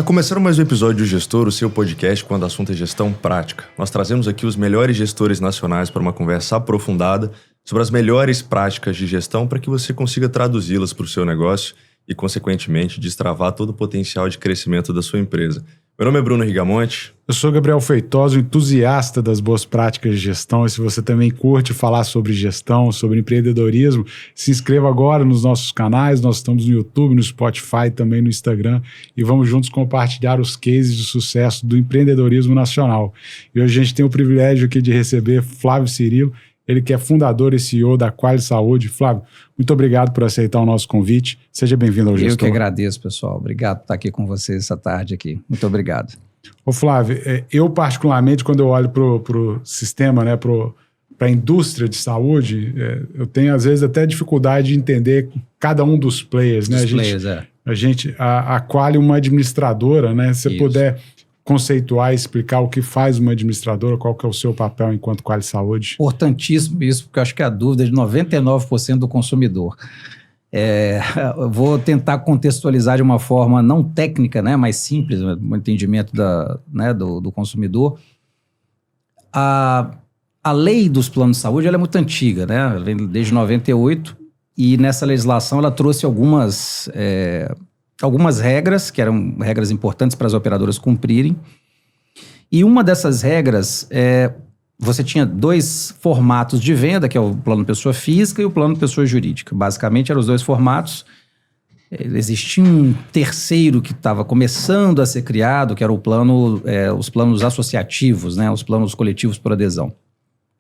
Tá começando mais um episódio do Gestor, o seu podcast quando o assunto é gestão prática. Nós trazemos aqui os melhores gestores nacionais para uma conversa aprofundada sobre as melhores práticas de gestão para que você consiga traduzi-las para o seu negócio e, consequentemente, destravar todo o potencial de crescimento da sua empresa. Meu nome é Bruno Rigamonte. Eu sou Gabriel Feitosa, entusiasta das boas práticas de gestão. E se você também curte falar sobre gestão, sobre empreendedorismo, se inscreva agora nos nossos canais. Nós estamos no YouTube, no Spotify, também no Instagram. E vamos juntos compartilhar os cases de sucesso do empreendedorismo nacional. E hoje a gente tem o privilégio aqui de receber Flávio Cirilo, ele que é fundador e CEO da Quali Saúde. Flávio, muito obrigado por aceitar o nosso convite. Seja bem-vindo ao Gestor. Eu que agradeço, pessoal. Obrigado por estar aqui com vocês essa tarde aqui. Muito obrigado. Ô Flávio, eu particularmente, quando eu olho para o sistema, né, para a indústria de saúde, eu tenho às vezes até dificuldade de entender cada um dos players. Né? A Quali é uma administradora, né? Se você puder conceituar e explicar o que faz uma administradora, qual que é o seu papel enquanto Quali Saúde. Importantíssimo isso, porque eu acho que é a dúvida de 99% do consumidor. Eu vou tentar contextualizar de uma forma não técnica, né, mais simples, no entendimento do consumidor. A lei dos planos de saúde ela é muito antiga, né? Ela vem desde 98 e nessa legislação ela trouxe algumas regras, que eram regras importantes para as operadoras cumprirem. E uma dessas regras você tinha dois formatos de venda, que é o plano pessoa física e o plano pessoa jurídica. Basicamente, eram os dois formatos. Existia um terceiro que estava começando a ser criado, que era os planos associativos, né? Os planos coletivos por adesão,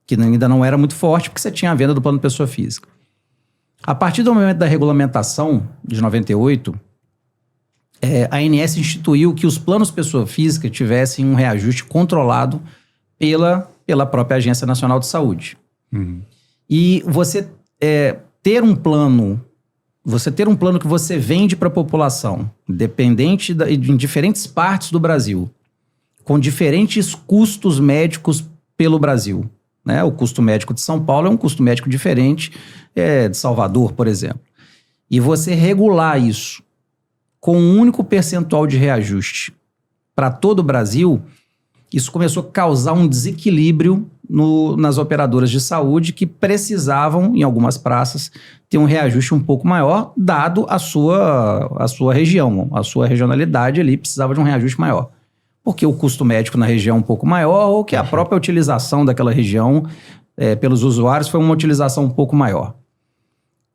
que ainda não era muito forte, porque você tinha a venda do plano pessoa física. A partir do momento da regulamentação de 98, a ANS instituiu que os planos pessoa física tivessem um reajuste controlado pela própria Agência Nacional de Saúde. Uhum. E você ter um plano que você vende para a população, dependente em diferentes partes do Brasil, com diferentes custos médicos pelo Brasil. Né? O custo médico de São Paulo é um custo médico diferente de Salvador, por exemplo. E você regular isso com um único percentual de reajuste para todo o Brasil, isso começou a causar um desequilíbrio nas operadoras de saúde que precisavam, em algumas praças, ter um reajuste um pouco maior, dado a sua região, a sua regionalidade ali precisava de um reajuste maior. Porque o custo médico na região é um pouco maior ou que a própria utilização daquela região pelos usuários foi uma utilização um pouco maior.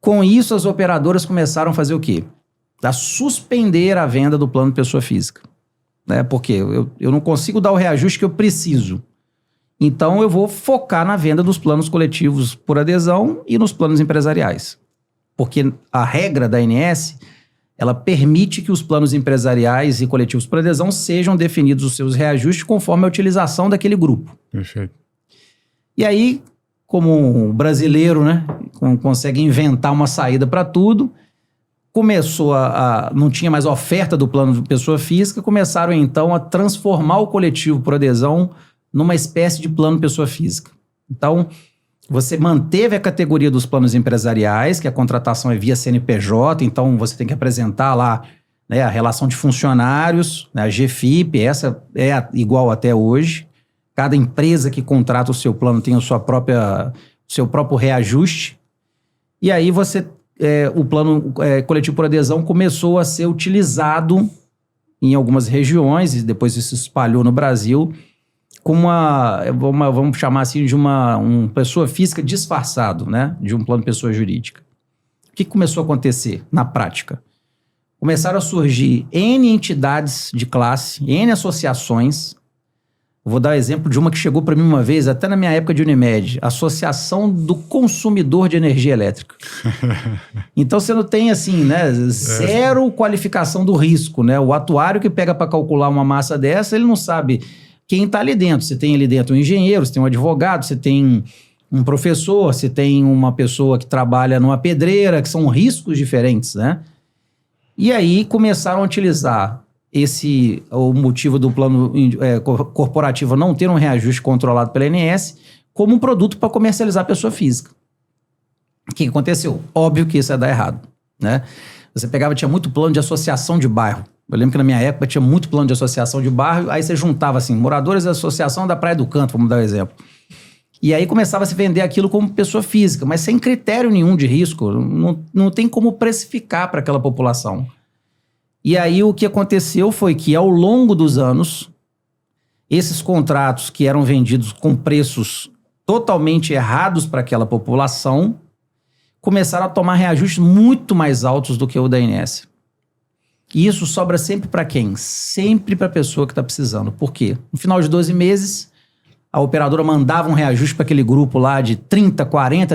Com isso, as operadoras começaram a fazer o quê? A suspender a venda do plano pessoa física. Né? Porque eu não consigo dar o reajuste que eu preciso. Então, eu vou focar na venda dos planos coletivos por adesão e nos planos empresariais. Porque a regra da ANS, ela permite que os planos empresariais e coletivos por adesão sejam definidos os seus reajustes conforme a utilização daquele grupo. Perfeito. E aí, como o brasileiro, né, consegue inventar uma saída para tudo, começou não tinha mais oferta do plano de pessoa física, começaram então a transformar o coletivo por adesão numa espécie de plano pessoa física. Então, você manteve a categoria dos planos empresariais, que a contratação é via CNPJ, então você tem que apresentar lá, né, a relação de funcionários, né, a GFIP, essa é igual até hoje. Cada empresa que contrata o seu plano tem o seu próprio reajuste. E aí o plano coletivo por adesão começou a ser utilizado em algumas regiões e depois isso se espalhou no Brasil com vamos chamar assim, de uma pessoa física disfarçado, né, de um plano pessoa jurídica. O que começou a acontecer na prática? Começaram a surgir N entidades de classe, N associações. Vou dar o exemplo de uma que chegou para mim uma vez, até na minha época de Unimed, Associação do Consumidor de Energia Elétrica. Então você não tem assim, né, zero qualificação do risco, né? O atuário que pega para calcular uma massa dessa, ele não sabe quem está ali dentro. Você tem ali dentro um engenheiro, você tem um advogado, você tem um professor, você tem uma pessoa que trabalha numa pedreira, que são riscos diferentes, né? E aí começaram a utilizar o motivo do plano corporativo não ter um reajuste controlado pela ANS como um produto para comercializar a pessoa física. O que aconteceu? Óbvio que isso ia dar errado, né? Você pegava, tinha muito plano de associação de bairro. Eu lembro que na minha época tinha muito plano de associação de bairro, aí você juntava assim, moradores da associação da Praia do Canto, vamos dar um exemplo. E aí começava a se vender aquilo como pessoa física, mas sem critério nenhum de risco, não tem como precificar para aquela população. E aí o que aconteceu foi que ao longo dos anos, esses contratos que eram vendidos com preços totalmente errados para aquela população, começaram a tomar reajustes muito mais altos do que o da ANS. E isso sobra sempre para quem? Sempre para a pessoa que está precisando. Por quê? No final de 12 meses, a operadora mandava um reajuste para aquele grupo lá de 30%, 40%,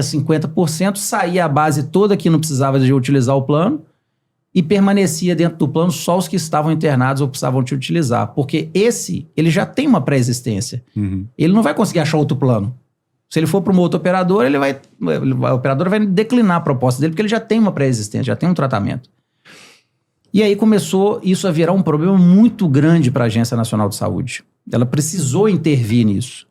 50%, saía a base toda que não precisava de utilizar o plano e permanecia dentro do plano só os que estavam internados ou precisavam de utilizar. Porque ele já tem uma pré-existência. Ele não vai conseguir achar outro plano. Se ele for para uma outra operadora, a operadora vai declinar a proposta dele porque ele já tem uma pré-existência, já tem um tratamento. E aí começou isso a virar um problema muito grande para a Agência Nacional de Saúde. Ela precisou intervir nisso.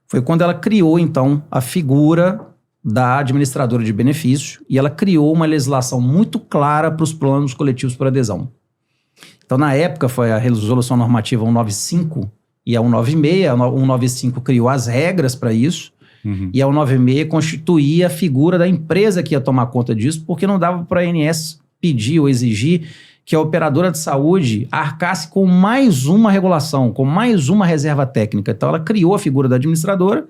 Foi quando ela criou, então, a figura da administradora de benefício e ela criou uma legislação muito clara para os planos coletivos por adesão. Então, na época, foi a Resolução Normativa 195 e a 196. A 195 criou as regras para isso e a 196 constituía a figura da empresa que ia tomar conta disso, porque não dava para a ANS pedir ou exigir que a operadora de saúde arcasse com mais uma regulação, com mais uma reserva técnica. Então, ela criou a figura da administradora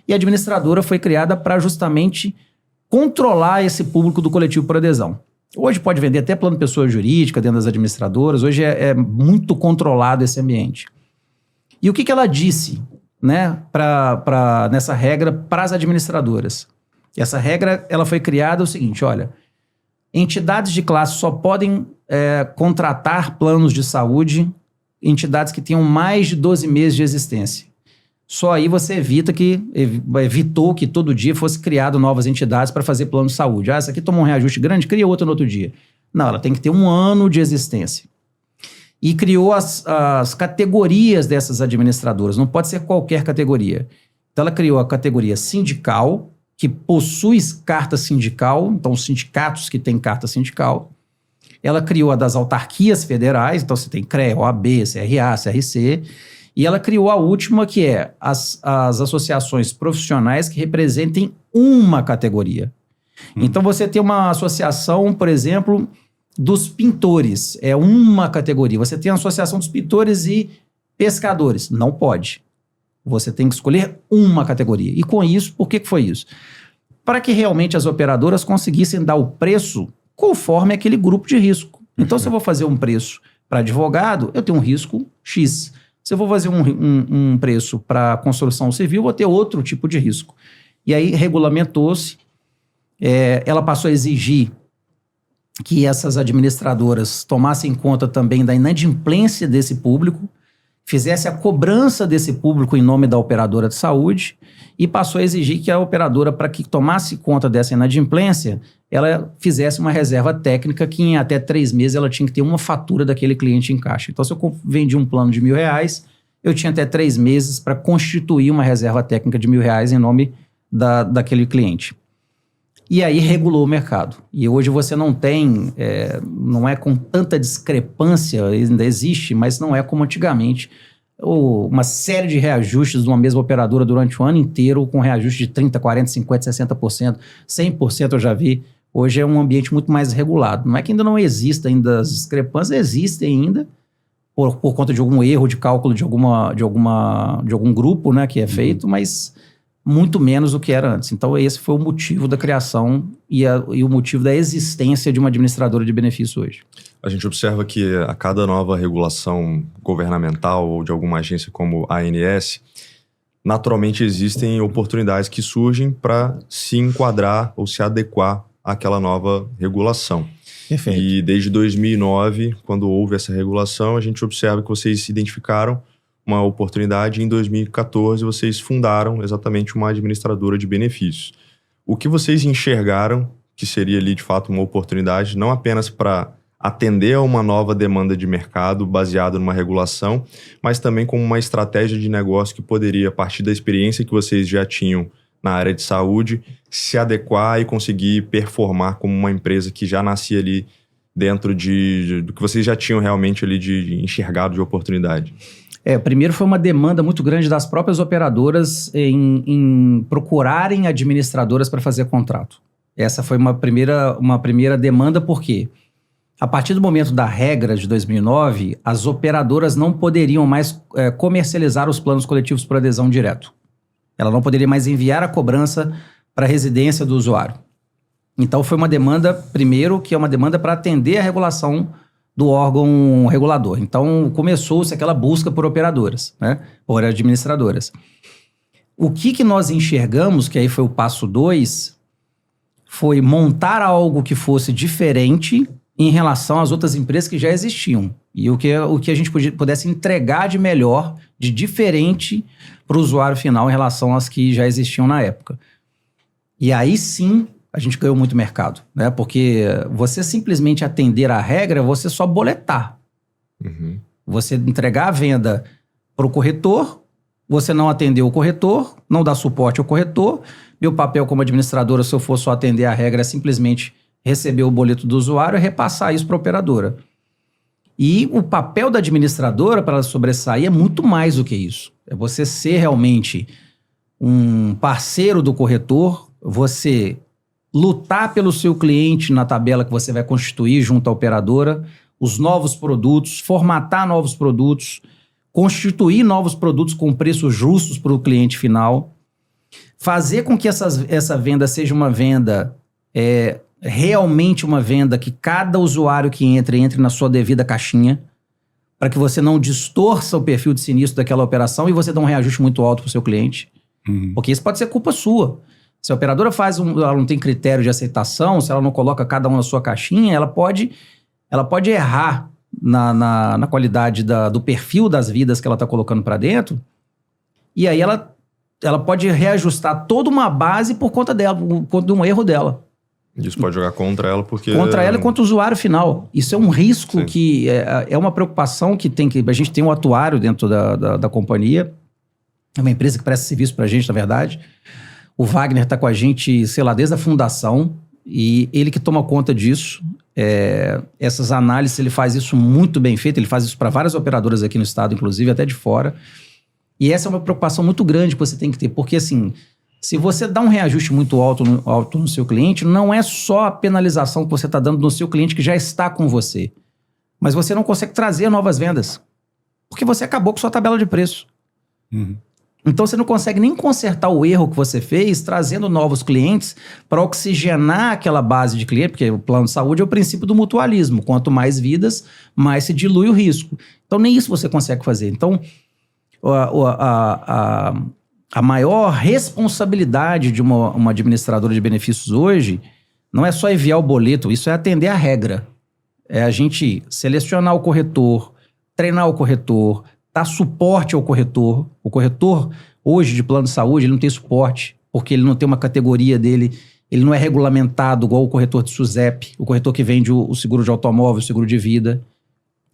e a administradora foi criada para justamente controlar esse público do coletivo por adesão. Hoje pode vender até plano de pessoa jurídica dentro das administradoras, hoje é muito controlado esse ambiente. E o que ela disse, né, nessa regra para as administradoras? Essa regra ela foi criada o seguinte, olha, entidades de classe só podem contratar planos de saúde, entidades que tenham mais de 12 meses de existência. Só aí você evitou que todo dia fosse criado novas entidades para fazer plano de saúde. Essa aqui tomou um reajuste grande, cria outra no outro dia. Não, ela tem que ter 1 ano de existência. E criou as categorias dessas administradoras, não pode ser qualquer categoria. Então ela criou a categoria sindical, que possui carta sindical, então os sindicatos que têm carta sindical. Ela criou a das autarquias federais, então você tem CREA, OAB, CRA, CRC, e ela criou a última, que é as associações profissionais que representem uma categoria. Então você tem uma associação, por exemplo, dos pintores, é uma categoria. Você tem a associação dos pintores e pescadores, não pode. Você tem que escolher uma categoria. E com isso, por que foi isso? Para que realmente as operadoras conseguissem dar o preço conforme aquele grupo de risco. Então, se eu vou fazer um preço para advogado, eu tenho um risco X. Se eu vou fazer um preço para construção civil, eu vou ter outro tipo de risco. E aí, regulamentou-se, ela passou a exigir que essas administradoras tomassem conta também da inadimplência desse público, fizesse a cobrança desse público em nome da operadora de saúde e passou a exigir que a operadora, para que tomasse conta dessa inadimplência, ela fizesse uma reserva técnica que em até 3 meses ela tinha que ter uma fatura daquele cliente em caixa. Então, se eu vendi um plano de R$1.000, eu tinha até 3 meses para constituir uma reserva técnica de R$1.000 em nome daquele cliente. E aí regulou o mercado. E hoje você não tem, não é com tanta discrepância, ainda existe, mas não é como antigamente, uma série de reajustes de uma mesma operadora durante o ano inteiro, com reajuste de 30%, 40%, 50%, 60%, 100% eu já vi. Hoje é um ambiente muito mais regulado. Não é que ainda não exista ainda as discrepâncias, existem ainda, por conta de algum erro de cálculo de algum grupo, né, que é feito, mas muito menos do que era antes. Então, esse foi o motivo da criação e o motivo da existência de uma administradora de benefício hoje. A gente observa que a cada nova regulação governamental ou de alguma agência como a ANS, naturalmente existem oportunidades que surgem para se enquadrar ou se adequar àquela nova regulação. Perfeito. E desde 2009, quando houve essa regulação, a gente observa que vocês identificaram uma oportunidade. Em 2014, vocês fundaram exatamente uma administradora de benefícios. O que vocês enxergaram que seria ali, de fato, uma oportunidade, não apenas para atender a uma nova demanda de mercado baseada numa regulação, mas também como uma estratégia de negócio que poderia, a partir da experiência que vocês já tinham na área de saúde, se adequar e conseguir performar como uma empresa que já nascia ali dentro do que vocês já tinham realmente ali de enxergado de oportunidade? Primeiro foi uma demanda muito grande das próprias operadoras em procurarem administradoras para fazer contrato. Essa foi uma primeira demanda, porque a partir do momento da regra de 2009, as operadoras não poderiam mais comercializar os planos coletivos por adesão direto. Ela não poderia mais enviar a cobrança para a residência do usuário. Então foi uma demanda, primeiro, que é uma demanda para atender a regulação do órgão regulador. Então começou-se aquela busca por operadoras, né? Por administradoras. O que nós enxergamos, que aí foi o passo 2, foi montar algo que fosse diferente em relação às outras empresas que já existiam. E o que a gente pudesse entregar de melhor, de diferente para o usuário final em relação às que já existiam na época. E aí sim a gente ganhou muito mercado, né? Porque você simplesmente atender a regra, você só boletar. Uhum. Você entregar a venda para o corretor, você não atendeu o corretor, não dá suporte ao corretor. Meu papel como administradora, se eu for só atender a regra, é simplesmente receber o boleto do usuário e repassar isso para a operadora. E o papel da administradora para ela sobressair é muito mais do que isso. É você ser realmente um parceiro do corretor, você lutar pelo seu cliente na tabela que você vai constituir junto à operadora, os novos produtos, formatar novos produtos, constituir novos produtos com preços justos para o cliente final, fazer com que essa venda seja uma venda, realmente uma venda que cada usuário que entre na sua devida caixinha, para que você não distorça o perfil de sinistro daquela operação e você dá um reajuste muito alto para o seu cliente. Porque isso pode ser culpa sua. Se a operadora ela não tem critério de aceitação, se ela não coloca cada um na sua caixinha, ela pode errar na qualidade do perfil das vidas que ela está colocando para dentro, e aí ela pode reajustar toda uma base por conta dela, por conta de um erro dela. Isso pode jogar contra ela porque... Contra ela e contra o usuário final. Isso é um risco. Sim. Que é uma preocupação que a gente tem um atuário dentro da companhia, é uma empresa que presta serviço para a gente, na verdade. O Wagner está com a gente, sei lá, desde a fundação, e ele que toma conta disso. Essas análises, ele faz isso muito bem feito, ele faz isso para várias operadoras aqui no estado, inclusive até de fora. E essa é uma preocupação muito grande que você tem que ter, porque assim, se você dá um reajuste muito alto no seu cliente, não é só a penalização que você está dando no seu cliente que já está com você, mas você não consegue trazer novas vendas, porque você acabou com sua tabela de preço. Então você não consegue nem consertar o erro que você fez trazendo novos clientes para oxigenar aquela base de cliente, porque o plano de saúde é o princípio do mutualismo. Quanto mais vidas, mais se dilui o risco. Então nem isso você consegue fazer. Então a maior responsabilidade de uma administradora de benefícios hoje não é só enviar o boleto, isso é atender a regra. É a gente selecionar o corretor, treinar o corretor, dar suporte ao corretor. O corretor, hoje, de plano de saúde, ele não tem suporte, porque ele não tem uma categoria dele, ele não é regulamentado igual o corretor de SUSEP, o corretor que vende o seguro de automóvel, o seguro de vida.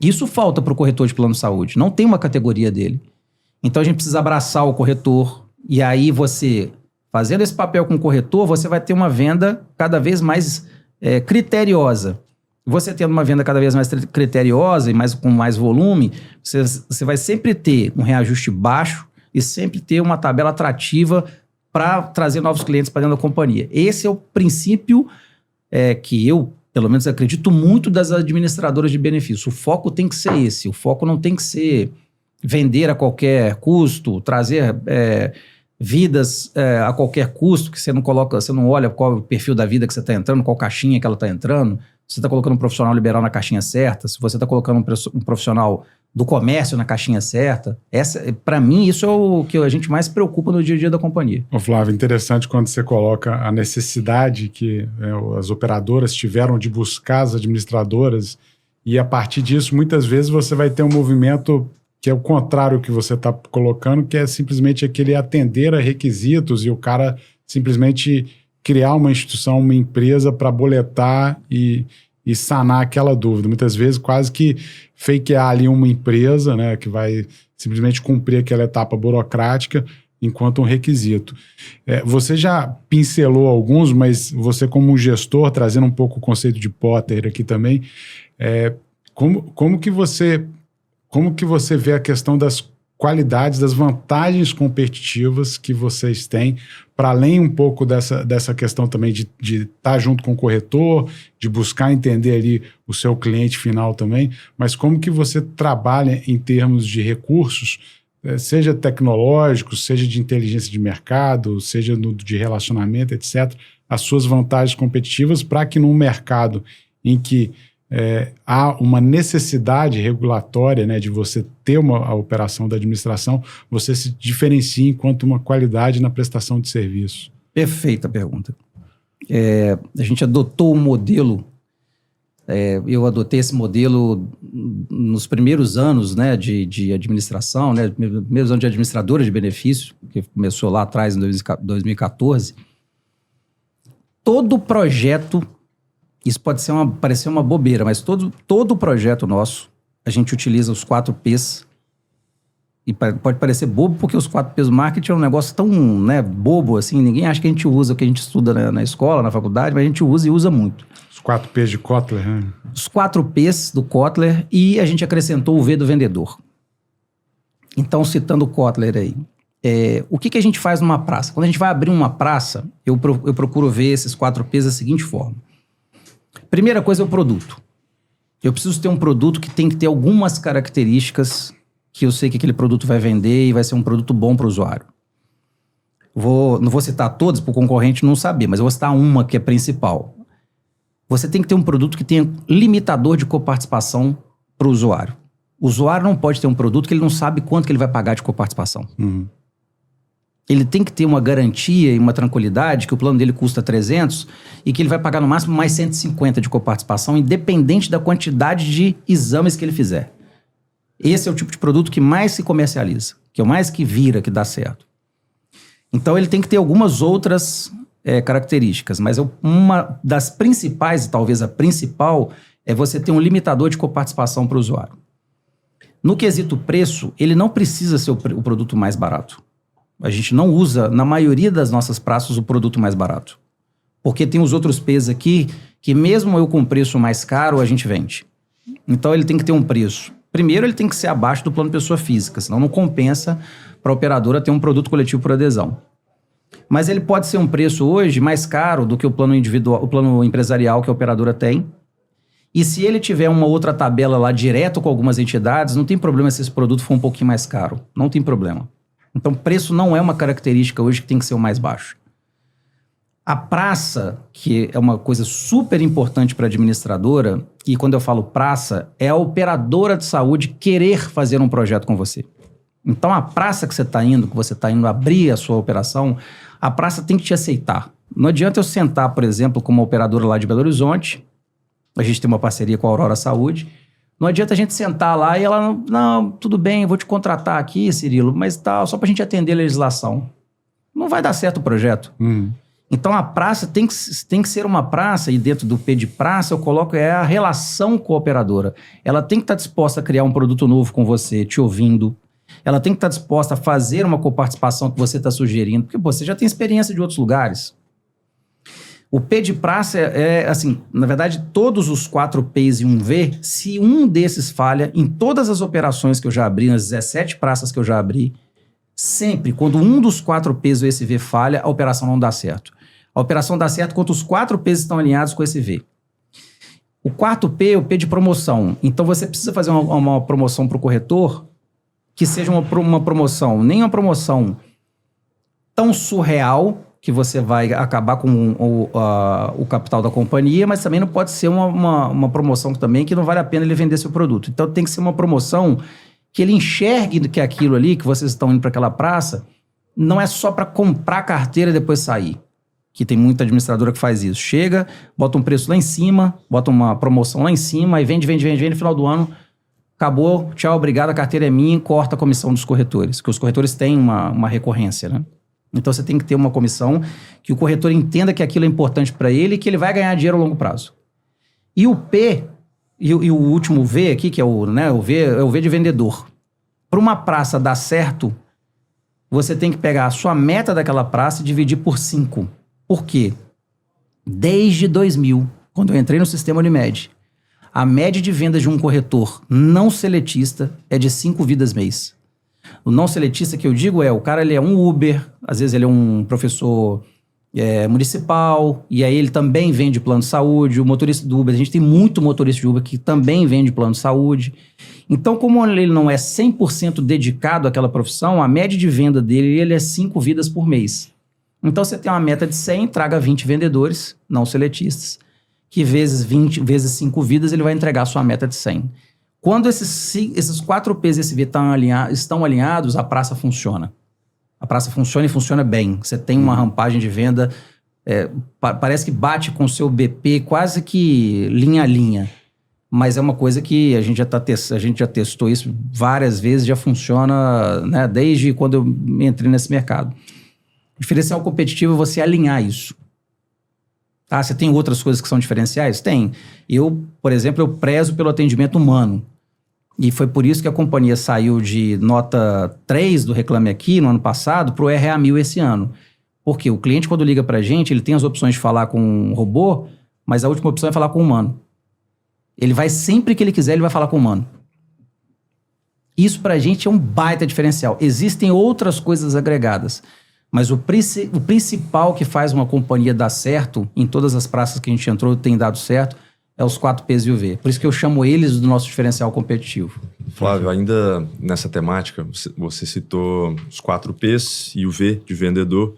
Isso falta para o corretor de plano de saúde, não tem uma categoria dele. Então a gente precisa abraçar o corretor, e aí você, fazendo esse papel com o corretor, você vai ter uma venda cada vez mais criteriosa. Você tendo uma venda cada vez mais criteriosa e com mais volume, você vai sempre ter um reajuste baixo e sempre ter uma tabela atrativa para trazer novos clientes para dentro da companhia. Esse é o princípio que eu, pelo menos, acredito muito das administradoras de benefícios. O foco tem que ser esse. O foco não tem que ser vender a qualquer custo, trazer vidas a qualquer custo, que você não olha qual é o perfil da vida que você está entrando, qual caixinha que ela está entrando. Se você está colocando um profissional liberal na caixinha certa, se você está colocando um profissional do comércio na caixinha certa, para mim, isso é o que a gente mais se preocupa no dia a dia da companhia. Ô Flávio, interessante quando você coloca a necessidade que as operadoras tiveram de buscar as administradoras, e a partir disso, muitas vezes você vai ter um movimento que é o contrário que você está colocando, que é simplesmente aquele atender a requisitos e o cara simplesmente criar uma instituição, uma empresa para boletar e sanar aquela dúvida. Muitas vezes quase que fakear ali uma empresa, né, que vai simplesmente cumprir aquela etapa burocrática enquanto um requisito. Você já pincelou alguns, mas você como um gestor, trazendo um pouco o conceito de Potter aqui também, como que você vê a questão das qualidades, das vantagens competitivas que vocês têm, para além um pouco dessa questão também de estar junto com o corretor, de buscar entender ali o seu cliente final também, mas como que você trabalha em termos de recursos, seja tecnológicos, seja de inteligência de mercado, seja de relacionamento, etc., as suas vantagens competitivas para que num mercado em que há uma necessidade regulatória, né, de você ter a operação da administração, você se diferencia enquanto uma qualidade na prestação de serviço. Perfeita pergunta. A gente adotou o modelo, eu adotei esse modelo nos primeiros anos, né, de administração, né, primeiros anos de administradora de benefício, que começou lá atrás em 2014. Todo projeto, isso pode parecer uma bobeira, mas todo projeto nosso, a gente utiliza os 4 P's. E pode parecer bobo, porque os 4 P's do marketing é um negócio tão, né, bobo assim. Ninguém acha que a gente usa o que a gente estuda na escola, na faculdade, mas a gente usa e usa muito. Os 4 P's de Kotler, né? Os 4 P's do Kotler, e a gente acrescentou o V do vendedor. Então, citando o Kotler aí, o que a gente faz numa praça? Quando a gente vai abrir uma praça, eu procuro ver esses 4 P's da seguinte forma. Primeira coisa é o produto. Eu preciso ter um produto que tem que ter algumas características que eu sei que aquele produto vai vender e vai ser um produto bom para o usuário. Não vou citar todas para o concorrente não saber, mas eu vou citar uma que é principal. Você tem que ter um produto que tenha limitador de coparticipação para o usuário. O usuário não pode ter um produto que ele não sabe quanto que ele vai pagar de coparticipação. Uhum. Ele tem que ter uma garantia e uma tranquilidade que o plano dele custa 300 e que ele vai pagar no máximo mais 150 de coparticipação, independente da quantidade de exames que ele fizer. Esse é o tipo de produto que mais se comercializa, que é o mais que vira, que dá certo. Então ele tem que ter algumas outras características, mas uma das principais, e talvez a principal, é você ter um limitador de coparticipação para o usuário. No quesito preço, ele não precisa ser o produto mais barato. A gente não usa, na maioria das nossas praças, o produto mais barato. Porque tem os outros P's aqui, que mesmo eu com preço mais caro, a gente vende. Então ele tem que ter um preço. Primeiro, ele tem que ser abaixo do plano pessoa física, senão não compensa para a operadora ter um produto coletivo por adesão. Mas ele pode ser um preço hoje mais caro do que o plano individual, o plano empresarial que a operadora tem. E se ele tiver uma outra tabela lá direto com algumas entidades, não tem problema se esse produto for um pouquinho mais caro. Não tem problema. Então, preço não é uma característica hoje que tem que ser o mais baixo. A praça, que é uma coisa super importante para a administradora, e quando eu falo praça, é a operadora de saúde querer fazer um projeto com você. Então, a praça que você está indo abrir a sua operação, a praça tem que te aceitar. Não adianta eu sentar, por exemplo, com uma operadora lá de Belo Horizonte, a gente tem uma parceria com a Aurora Saúde, não adianta a gente sentar lá e ela, não, tudo bem, vou te contratar aqui, Cirilo, mas tal, só para a gente atender a legislação. Não vai dar certo o projeto. Então a praça tem que ser uma praça, e dentro do P de praça eu coloco a relação com a operadora. Ela tem que estar disposta a criar um produto novo com você, te ouvindo. Ela tem que estar disposta a fazer uma coparticipação que você está sugerindo, porque você já tem experiência de outros lugares. O P de praça assim, na verdade, todos os 4 P's e um V, se um desses falha, em todas as operações que eu já abri, nas 17 praças que eu já abri, sempre, quando um dos 4 P's ou esse V falha, a operação não dá certo. A operação dá certo quando os 4 P's estão alinhados com esse V. O 4 P é o P de promoção. Então, você precisa fazer uma promoção para o corretor que seja uma promoção, nem uma promoção tão surreal que você vai acabar com o capital da companhia, mas também não pode ser uma promoção também que não vale a pena ele vender seu produto. Então tem que ser uma promoção que ele enxergue que aquilo ali, que vocês estão indo para aquela praça, não é só para comprar carteira e depois sair. Que tem muita administradora que faz isso. Chega, bota um preço lá em cima, bota uma promoção lá em cima, e vende, no final do ano, acabou, tchau, obrigado, a carteira é minha, corta a comissão dos corretores, que os corretores têm uma recorrência, né? Então você tem que ter uma comissão que o corretor entenda que aquilo é importante para ele e que ele vai ganhar dinheiro a longo prazo. E o P, e o último V aqui, que é o V de vendedor. Para uma praça dar certo, você tem que pegar a sua meta daquela praça e dividir por 5. Por quê? Desde 2000, quando eu entrei no sistema Unimed, a média de vendas de um corretor não seletista é de 5 vidas mês. O não seletista que eu digo o cara ele é um Uber, às vezes ele é um professor municipal, e aí ele também vende plano de saúde. O motorista do Uber, a gente tem muito motorista de Uber que também vende plano de saúde. Então, como ele não é 100% dedicado àquela profissão, a média de venda dele ele é 5 vidas por mês. Então, você tem uma meta de 100, traga 20 vendedores não seletistas, que vezes 20, vezes 5 vidas, ele vai entregar a sua meta de 100. Quando esses 4 P's e esse V estão alinhados, a praça funciona. A praça funciona e funciona bem. Você tem uma rampagem de venda, parece que bate com o seu BP quase que linha a linha. Mas é uma coisa que a gente já testou isso várias vezes, já funciona, né, desde quando eu entrei nesse mercado. Diferencial competitivo é você alinhar isso. Você tem outras coisas que são diferenciais? Tem. Eu, por exemplo, eu prezo pelo atendimento humano. E foi por isso que a companhia saiu de nota 3 do Reclame Aqui no ano passado para o RA 1000 esse ano. Porque o cliente, quando liga para a gente, ele tem as opções de falar com um robô, mas a última opção é falar com um humano. Ele vai, sempre que ele quiser, ele vai falar com um humano. Isso para a gente é um baita diferencial. Existem outras coisas agregadas. Mas o principal que faz uma companhia dar certo, em todas as praças que a gente entrou, tem dado certo, é os 4 P's e o V. Por isso que eu chamo eles do nosso diferencial competitivo. Flávio, ainda nessa temática, você citou os 4 P's e o V de vendedor.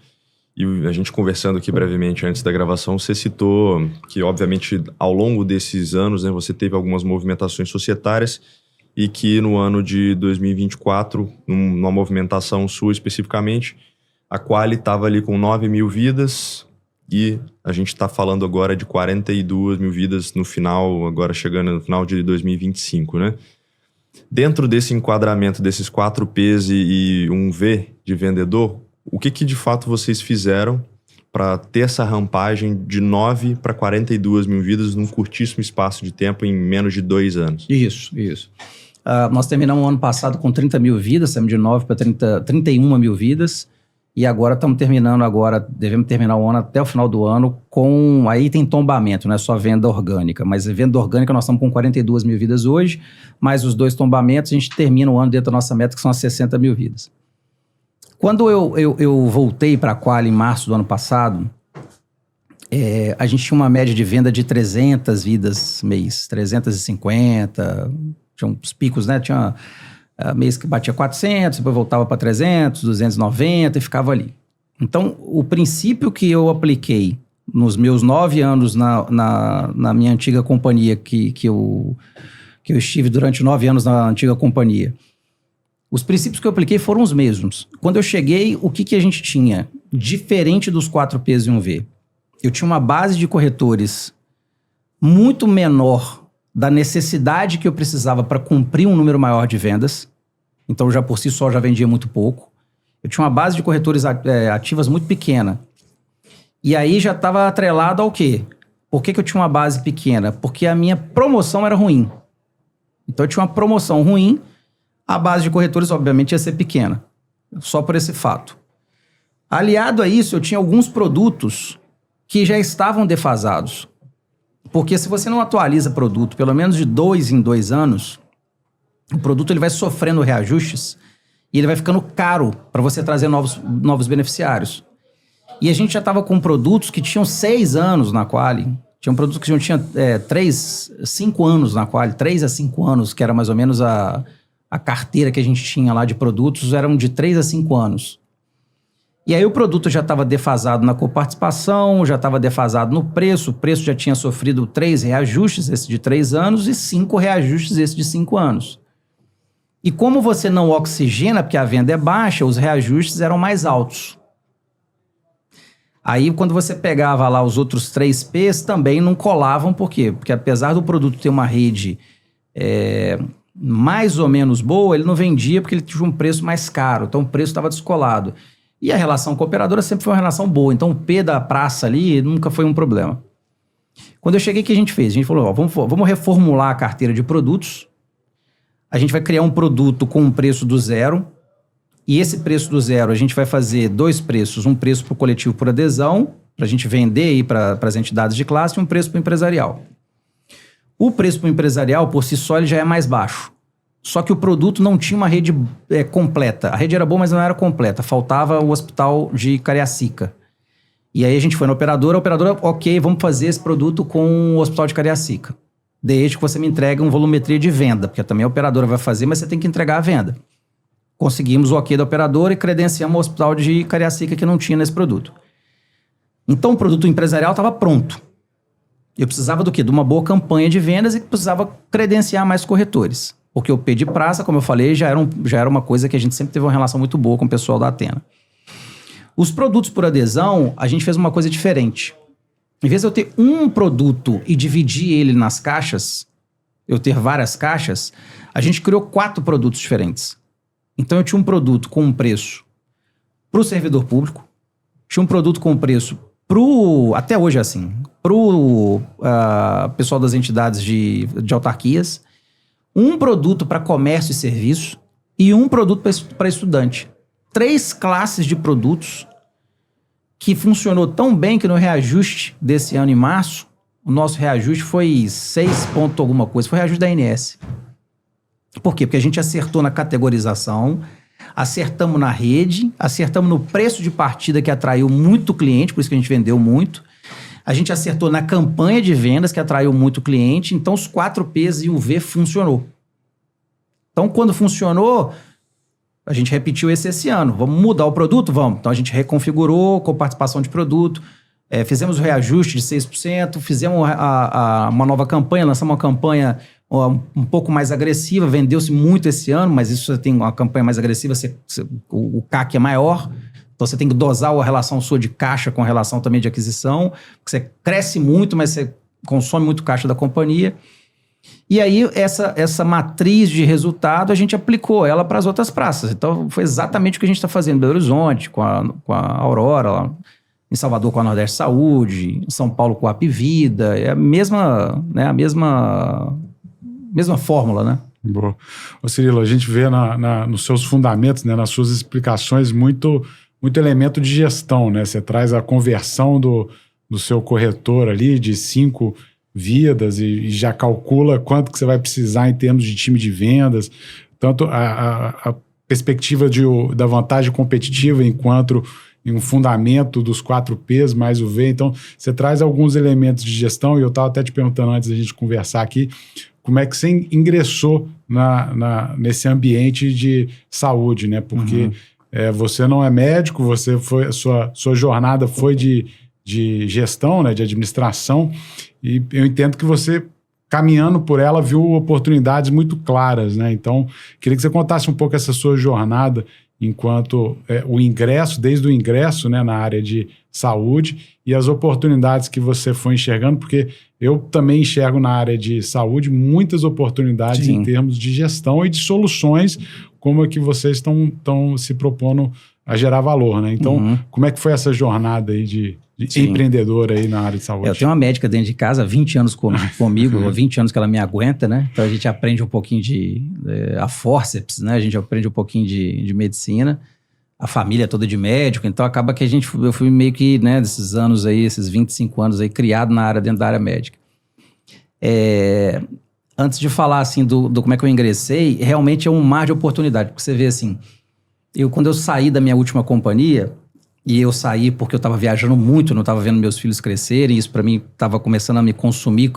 E a gente conversando aqui brevemente antes da gravação, você citou que, obviamente, ao longo desses anos, né, você teve algumas movimentações societárias e que no ano de 2024, numa movimentação sua especificamente, a Quali estava ali com 9 mil vidas e a gente está falando agora de 42 mil vidas no final, agora chegando no final de 2025, né? Dentro desse enquadramento desses 4 P's e um V de vendedor, o que de fato vocês fizeram para ter essa rampagem de 9 para 42 mil vidas num curtíssimo espaço de tempo em menos de 2 anos? Isso. Nós terminamos o ano passado com 30 mil vidas, saímos de 9 para 31 mil vidas. E agora devemos terminar o ano até o final do ano com... Aí tem tombamento, não é só venda orgânica. Mas venda orgânica nós estamos com 42 mil vidas hoje, mais os 2 tombamentos, a gente termina o ano dentro da nossa meta, que são as 60 mil vidas. Quando eu voltei para a Quali em março do ano passado, a gente tinha uma média de venda de 300 vidas mês, 350, tinha uns picos, né? Tinha... mês que batia 400, depois voltava para 300, 290 e ficava ali. Então, o princípio que eu apliquei nos meus 9 anos na minha antiga companhia, que eu estive durante 9 anos na antiga companhia, os princípios que eu apliquei foram os mesmos. Quando eu cheguei, o que a gente tinha? Diferente dos 4 P's e um V. Eu tinha uma base de corretores muito menor da necessidade que eu precisava para cumprir um número maior de vendas. Então, já por si só, já vendia muito pouco. Eu tinha uma base de corretores ativas muito pequena. E aí já estava atrelado ao quê? Por que eu tinha uma base pequena? Porque a minha promoção era ruim. Então, eu tinha uma promoção ruim, a base de corretores, obviamente, ia ser pequena. Só por esse fato. Aliado a isso, eu tinha alguns produtos que já estavam defasados. Porque se você não atualiza produto, pelo menos de 2 em 2 anos, o produto ele vai sofrendo reajustes e ele vai ficando caro para você trazer novos beneficiários. E a gente já estava com produtos que tinham 6 anos na Quali. Tinham produtos que já tinham 5 anos na Quali, 3 a 5 anos, que era mais ou menos a carteira que a gente tinha lá de produtos, eram de 3 a 5 anos. E aí o produto já estava defasado na coparticipação, já estava defasado no preço, o preço já tinha sofrido 3 reajustes, esse de 3 anos, e 5 reajustes, esse de 5 anos. E como você não oxigena, porque a venda é baixa, os reajustes eram mais altos. Aí quando você pegava lá os outros 3 P's, também não colavam, por quê? Porque apesar do produto ter uma rede mais ou menos boa, ele não vendia porque ele tinha um preço mais caro, então o preço estava descolado. E a relação com a operadora sempre foi uma relação boa. Então, o P da praça ali nunca foi um problema. Quando eu cheguei, o que a gente fez? A gente falou, vamos reformular a carteira de produtos. A gente vai criar um produto com um preço do zero. E esse preço do zero, a gente vai fazer 2 preços. Um preço para o coletivo por adesão, para a gente vender para as entidades de classe, e um preço para o empresarial. O preço para o empresarial, por si só, ele já é mais baixo. Só que o produto não tinha uma rede completa. A rede era boa, mas não era completa. Faltava o hospital de Cariacica. E aí a gente foi na operadora, ok, vamos fazer esse produto com o hospital de Cariacica. Desde que você me entregue uma volumetria de venda, porque também a operadora vai fazer, mas você tem que entregar a venda. Conseguimos o ok da operadora e credenciamos o hospital de Cariacica que não tinha nesse produto. Então o produto empresarial estava pronto. Eu precisava do quê? De uma boa campanha de vendas e precisava credenciar mais corretores. Porque o P de praça, como eu falei, já era uma coisa que a gente sempre teve uma relação muito boa com o pessoal da Athena. Os produtos por adesão, a gente fez uma coisa diferente. Em vez de eu ter um produto e dividir ele nas caixas, eu ter várias caixas, a gente criou 4 produtos diferentes. Então eu tinha um produto com um preço para o servidor público, tinha um produto com um preço até hoje é assim, para o pessoal das entidades de autarquias, um produto para comércio e serviço e um produto para estudante. 3 classes de produtos que funcionou tão bem que no reajuste desse ano em março, o nosso reajuste foi 6 ponto alguma coisa, foi reajuste da ANS. Por quê? Porque a gente acertou na categorização, acertamos na rede, acertamos no preço de partida que atraiu muito cliente, por isso que a gente vendeu muito. A gente acertou na campanha de vendas que atraiu muito cliente, então os 4 P's e o V funcionou. Então quando funcionou, a gente repetiu esse ano. Vamos mudar o produto? Vamos. Então a gente reconfigurou com participação de produto, fizemos o reajuste de 6%, fizemos uma nova campanha, lançamos uma campanha um pouco mais agressiva, vendeu-se muito esse ano, mas isso você tem uma campanha mais agressiva, o CAC é maior, então você tem que dosar a relação sua de caixa com a relação também de aquisição, porque você cresce muito, mas você consome muito caixa da companhia. E aí essa matriz de resultado, a gente aplicou ela para as outras praças. Então foi exatamente o que a gente está fazendo em Belo Horizonte, com a Aurora, lá em Salvador com a Nordeste Saúde, em São Paulo com a Apivida, é a mesma fórmula, né? Boa. Ô Cirilo, a gente vê nos seus fundamentos, né, nas suas explicações, muito elemento de gestão, né? Você traz a conversão do seu corretor ali de 5 vidas e já calcula quanto que você vai precisar em termos de time de vendas, tanto a perspectiva da vantagem competitiva enquanto em um fundamento dos 4 P's mais o V. Então, você traz alguns elementos de gestão, e eu estava até te perguntando antes da gente conversar aqui, como é que você ingressou nesse ambiente de saúde, né? Porque você não é médico, sua jornada foi de gestão, né? De administração, e eu entendo que você, caminhando por ela, viu oportunidades muito claras, né? Então, queria que você contasse um pouco essa sua jornada enquanto desde o ingresso, né, na área de saúde, e as oportunidades que você foi enxergando, porque eu também enxergo na área de saúde muitas oportunidades Sim. em termos de gestão e de soluções como é que vocês estão se propondo a gerar valor, né? Então, como é que foi essa jornada aí de empreendedor aí na área de saúde? Eu tenho uma médica dentro de casa há 20 anos comigo, há 20 anos que ela me aguenta, né? Então a gente aprende um pouquinho a fórceps, né? A gente aprende um pouquinho de medicina, a família toda de médico, então acaba que eu fui meio que, né, desses anos aí, esses 25 anos aí, criado dentro da área médica. Antes de falar, assim, do como é que eu ingressei, realmente é um mar de oportunidade, porque você vê, assim, quando eu saí da minha última companhia, e eu saí porque eu estava viajando muito, não estava vendo meus filhos crescerem, isso para mim estava começando a me consumir,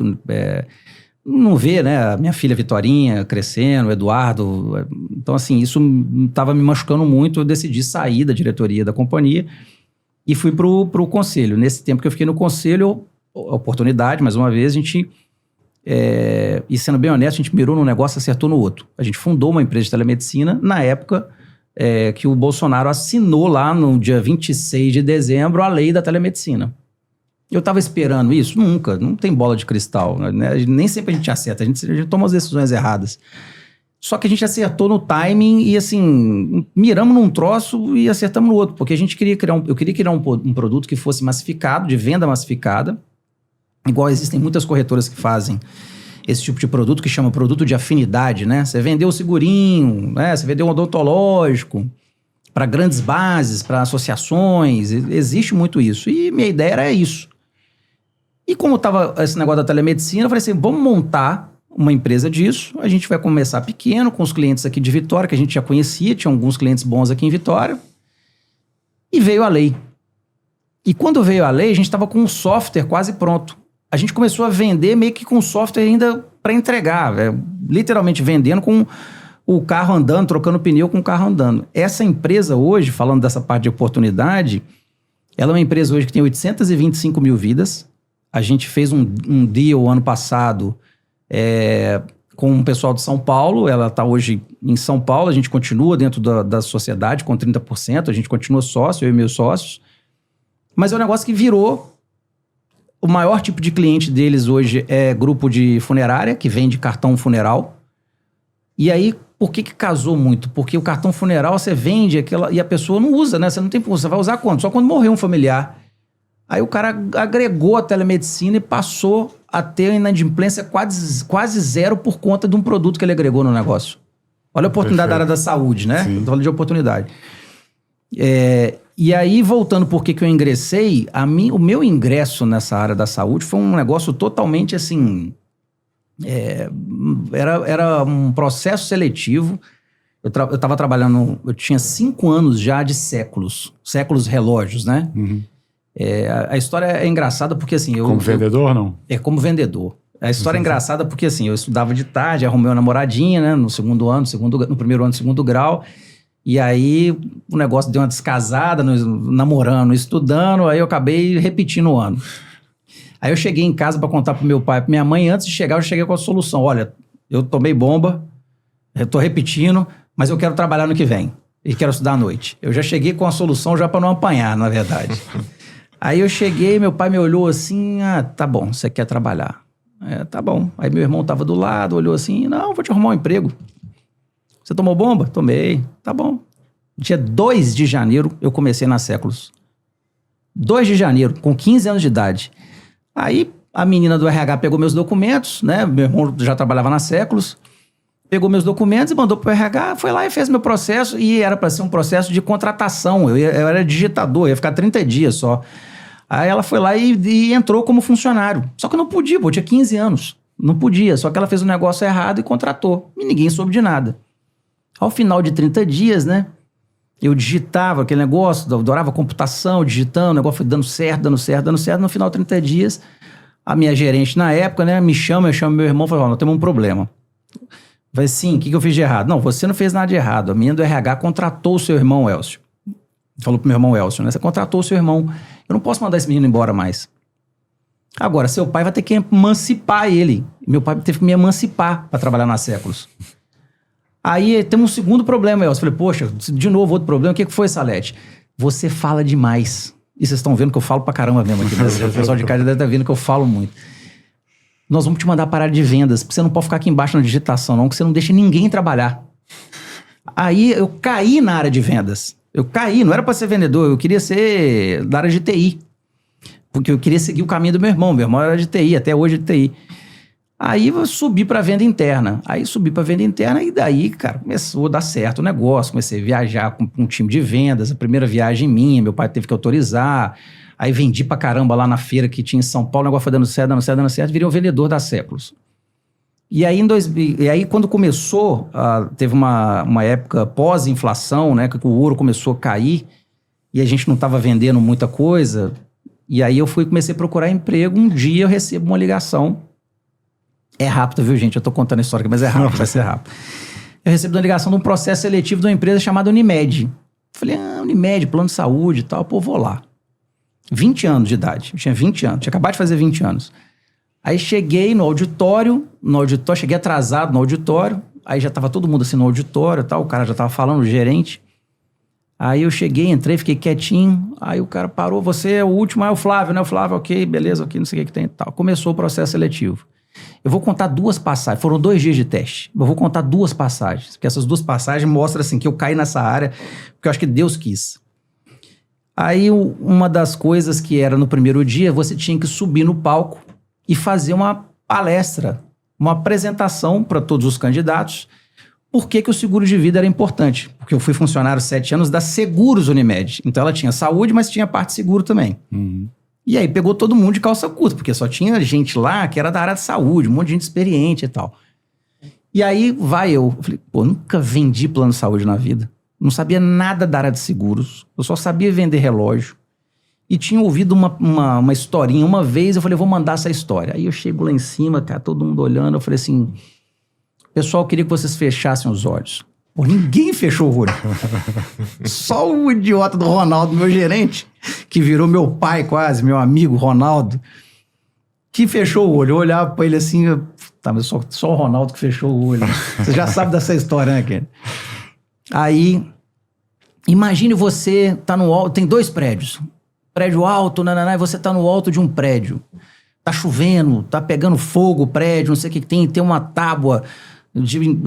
não ver, né, a minha filha Vitorinha crescendo, o Eduardo, então assim, isso estava me machucando muito, eu decidi sair da diretoria da companhia e fui pro conselho. Nesse tempo que eu fiquei no conselho, oportunidade, mais uma vez, a gente, e sendo bem honesto, a gente mirou num negócio e acertou no outro. A gente fundou uma empresa de telemedicina, na época que o Bolsonaro assinou lá no dia 26 de dezembro a lei da telemedicina. Eu estava esperando isso? Nunca, não tem bola de cristal, né? Nem sempre a gente acerta, a gente toma as decisões erradas. Só que a gente acertou no timing e assim, miramos num troço e acertamos no outro, porque eu queria criar um produto que fosse massificado, de venda massificada, igual existem muitas corretoras que fazem esse tipo de produto, que chama produto de afinidade, né? Você vendeu o segurinho, né? Você vendeu o odontológico, para grandes bases, para associações, existe muito isso. E minha ideia era isso. E como estava esse negócio da telemedicina, eu falei assim, vamos montar uma empresa disso, a gente vai começar pequeno, com os clientes aqui de Vitória, que a gente já conhecia, tinha alguns clientes bons aqui em Vitória, e veio a lei. E quando veio a lei, a gente estava com um software quase pronto. A gente começou a vender meio que com software ainda para entregar, literalmente vendendo com o carro andando, trocando pneu com o carro andando. Essa empresa hoje, falando dessa parte de oportunidade, ela é uma empresa hoje que tem 825 mil vidas. A gente fez um deal ano passado com o pessoal de São Paulo, ela está hoje em São Paulo, a gente continua dentro da sociedade com 30%, a gente continua sócio, eu e meus sócios, mas é um negócio que virou. O maior tipo de cliente deles hoje é grupo de funerária, que vende cartão funeral. E aí, por que casou muito? Porque o cartão funeral você vende e a pessoa não usa, né? Você não tem, você vai usar quando? Só quando morreu um familiar. Aí o cara agregou a telemedicina e passou a ter inadimplência quase zero por conta de um produto que ele agregou no negócio. Olha a oportunidade da área da saúde, né? Estou falando de oportunidade. E aí, voltando por que eu ingressei, o meu ingresso nessa área da saúde foi um negócio totalmente assim... Era um processo seletivo. Eu estava trabalhando... Eu tinha 5 anos já de séculos relógios, né? Uhum. A história é engraçada porque assim... Como vendedor, não? Como vendedor. A história é engraçada porque assim, eu estudava de tarde, arrumei uma namoradinha, né? No primeiro ano, segundo grau... E aí o negócio deu uma descasada, namorando, estudando, aí eu acabei repetindo o ano. Aí eu cheguei em casa para contar pro meu pai e pra minha mãe, antes de chegar eu cheguei com a solução. Olha, eu tomei bomba, eu tô repetindo, mas eu quero trabalhar no que vem e quero estudar à noite. Eu já cheguei com a solução já para não apanhar, na verdade. Aí eu cheguei, meu pai me olhou assim, tá bom, você quer trabalhar. Tá bom. Aí meu irmão tava do lado, olhou assim, não, vou te arrumar um emprego. Você tomou bomba? Tomei. Tá bom. Dia 2 de janeiro, eu comecei na Séculos. 2 de janeiro, com 15 anos de idade. Aí, a menina do RH pegou meus documentos, né? Meu irmão já trabalhava na Séculos. Pegou meus documentos e mandou pro RH. Foi lá e fez meu processo. E era para ser um processo de contratação. Eu era digitador, ia ficar 30 dias só. Aí ela foi lá e entrou como funcionário. Só que eu não podia, eu tinha 15 anos. Não podia. Só que ela fez o negócio errado e contratou. E ninguém soube de nada. Ao final de 30 dias, né, eu digitava aquele negócio, eu adorava computação, digitando, o negócio foi dando certo. No final de 30 dias, a minha gerente na época, né, eu chamo meu irmão e falo, nós temos um problema. Eu falei, sim, o que eu fiz de errado? Não, você não fez nada de errado. A menina do RH contratou o seu irmão, Elcio. Falou pro meu irmão Elcio, né, você contratou o seu irmão. Eu não posso mandar esse menino embora mais. Agora, seu pai vai ter que emancipar ele. Meu pai teve que me emancipar para trabalhar na Séculos. Aí tem um segundo problema, Elcio. Falei, poxa, de novo outro problema. O que foi, Salete? Você fala demais. E vocês estão vendo que eu falo pra caramba mesmo aqui. Né? O pessoal de casa deve estar vendo que eu falo muito. Nós vamos te mandar para a área de vendas, porque você não pode ficar aqui embaixo na digitação, não, que você não deixa ninguém trabalhar. Aí eu caí na área de vendas. Não era para ser vendedor, eu queria ser da área de TI. Porque eu queria seguir o caminho do meu irmão. Meu irmão era de TI, até hoje é de TI. Aí eu subi para venda interna. E daí, cara, começou a dar certo o negócio. Comecei a viajar com um time de vendas. A primeira viagem minha, meu pai teve que autorizar. Aí vendi pra caramba lá na feira que tinha em São Paulo. O negócio foi dando certo. Virei um vendedor da Séculos. E aí, quando começou, teve uma época pós-inflação, né? Que o ouro começou a cair. E a gente não estava vendendo muita coisa. E aí eu comecei a procurar emprego. Um dia eu recebo uma ligação. É rápido, viu, gente? Eu tô contando a história aqui, mas é rápido, vai ser rápido. Eu recebi uma ligação de um processo seletivo de uma empresa chamada Unimed. Falei, Unimed, plano de saúde e tal, pô, vou lá. 20 anos de idade, eu tinha 20 anos, tinha acabado de fazer 20 anos. Aí cheguei no auditório, cheguei atrasado no auditório, aí já tava todo mundo assim no auditório e tal, o cara já tava falando, o gerente. Aí eu cheguei, entrei, fiquei quietinho, aí o cara parou, você é o último, é o Flávio, né? O Flávio, ok, beleza, ok, não sei o que tem e tal. Começou o processo seletivo. Eu vou contar 2 passagens, foram 2 dias de teste. Eu vou contar 2 passagens, porque essas 2 passagens mostram assim que eu caí nessa área, porque eu acho que Deus quis. Aí uma das coisas que era no primeiro dia, você tinha que subir no palco e fazer uma palestra, uma apresentação para todos os candidatos, Por que o seguro de vida era importante? Porque eu fui funcionário 7 anos da Seguros Unimed. Então ela tinha saúde, mas tinha parte de seguro também. E aí pegou todo mundo de calça curta, porque só tinha gente lá que era da área de saúde, um monte de gente experiente e tal. E aí eu falei, pô, nunca vendi plano de saúde na vida. Não sabia nada da área de seguros. Eu só sabia vender relógio. E tinha ouvido uma historinha uma vez, eu falei, vou mandar essa história. Aí eu chego lá em cima, cara, todo mundo olhando, eu falei assim, pessoal, eu queria que vocês fechassem os olhos. Pô, ninguém fechou o olho. Só o idiota do Ronaldo, meu gerente, que virou meu pai quase, meu amigo Ronaldo, que fechou o olho. Eu olhava pra ele assim, tá, mas só o Ronaldo que fechou o olho. Você já sabe dessa história, né, Ken? Aí, imagine você tá no alto, tem 2 prédios. Prédio alto, e você tá no alto de um prédio. Tá chovendo, tá pegando fogo o prédio, não sei o que tem uma tábua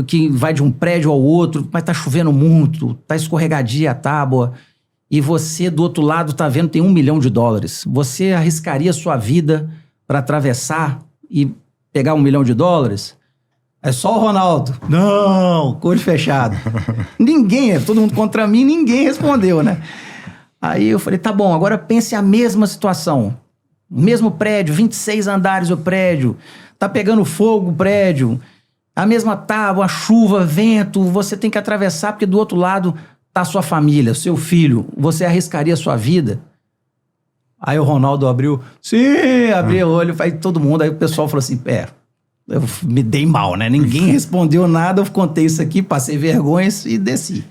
que vai de um prédio ao outro, mas tá chovendo muito, tá escorregadia a tábua, e você do outro lado tá vendo tem $1 milhão. Você arriscaria sua vida para atravessar e pegar $1 milhão? É só o Ronaldo. Não, com o olho fechado. Todo mundo contra mim, ninguém respondeu, né? Aí eu falei, tá bom, agora pense a mesma situação. O mesmo prédio, 26 andares o prédio, tá pegando fogo o prédio, a mesma tábua, chuva, vento, você tem que atravessar porque do outro lado tá a sua família, seu filho. Você arriscaria a sua vida? Aí o Ronaldo abriu o olho, aí todo mundo, aí o pessoal falou assim, eu me dei mal, né? Ninguém respondeu nada, eu contei isso aqui, passei vergonhas e desci.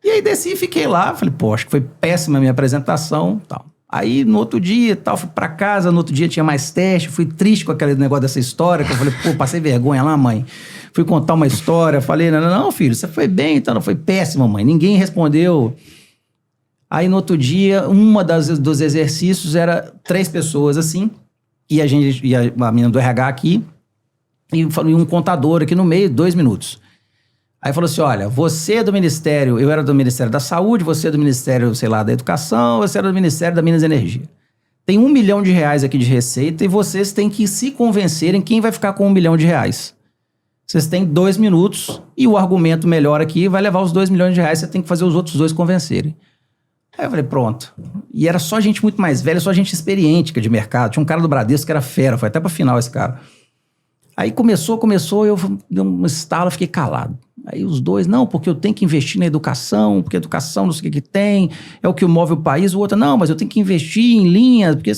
E aí desci e fiquei lá, falei, pô, acho que foi péssima a minha apresentação, tal. Aí no outro dia, tal, fui pra casa, no outro dia tinha mais teste, fui triste com aquele negócio dessa história, que eu falei, pô, passei vergonha lá, mãe. Fui contar uma história, falei, não, filho, você foi bem, então, não, foi péssima, mãe, ninguém respondeu. Aí no outro dia, dos exercícios era 3 pessoas assim, e a menina do RH aqui, e um contador aqui no meio, 2 minutos. Aí falou assim, olha, você é do Ministério, eu era do Ministério da Saúde, você é do Ministério, sei lá, da Educação, você era do Ministério da Minas e Energia. Tem R$1 milhão aqui de receita e vocês têm que se convencerem quem vai ficar com R$1 milhão. Vocês têm 2 minutos e o argumento melhor aqui vai levar os R$2 milhões, você tem que fazer os outros 2 convencerem. Aí eu falei, pronto. E era só gente muito mais velha, só gente experiente que é de mercado. Tinha um cara do Bradesco que era fera, foi até pra final esse cara. Aí começou, eu dei um estalo, fiquei calado. Aí os 2, não, porque eu tenho que investir na educação, porque a educação não sei o que tem, é o que move o país. O outro, não, mas eu tenho que investir em linhas, porque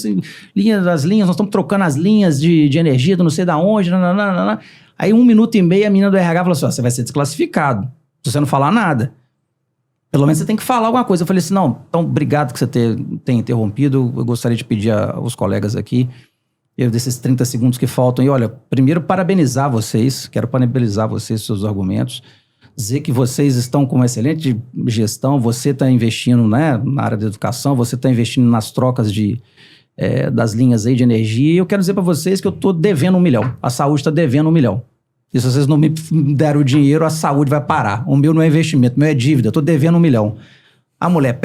nós estamos trocando as linhas de energia do não sei da onde, Aí 1 minuto e meio a menina do RH falou assim, você vai ser desclassificado, se você não falar nada. Pelo menos você tem que falar alguma coisa. Eu falei assim, não, então obrigado que você tenha interrompido, eu gostaria de pedir aos colegas aqui, desses 30 segundos que faltam, e olha, primeiro parabenizar vocês, quero parabenizar vocês, seus argumentos, dizer que vocês estão com uma excelente gestão, você está investindo, né, na área da educação, você está investindo nas trocas das linhas aí de energia, e eu quero dizer para vocês que eu estou devendo $1 milhão, a saúde está devendo $1 milhão. E se vocês não me deram o dinheiro, a saúde vai parar. O meu não é investimento, o meu é dívida, eu estou devendo $1 milhão. A mulher,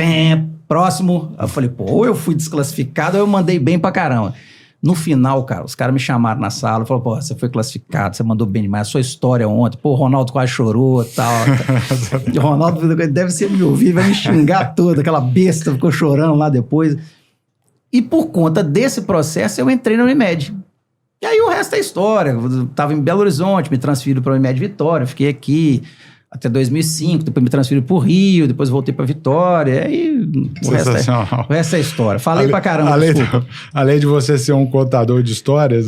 próximo, eu falei, pô, ou eu fui desclassificado ou eu mandei bem pra caramba. No final, cara, os caras me chamaram na sala e falaram, pô, você foi classificado, você mandou bem demais, a sua história ontem, pô, o Ronaldo quase chorou e tal. O Ronaldo deve ser me ouvir, vai me xingar todo, aquela besta ficou chorando lá depois. E por conta desse processo, eu entrei na Unimed. E aí o resto é história, eu tava em Belo Horizonte, me transfiro para a Unimed Vitória, fiquei aqui até 2005, depois me transferi pro Rio, depois voltei pra Vitória, e o resto é história. Falei pra caramba, além de você ser um contador de histórias,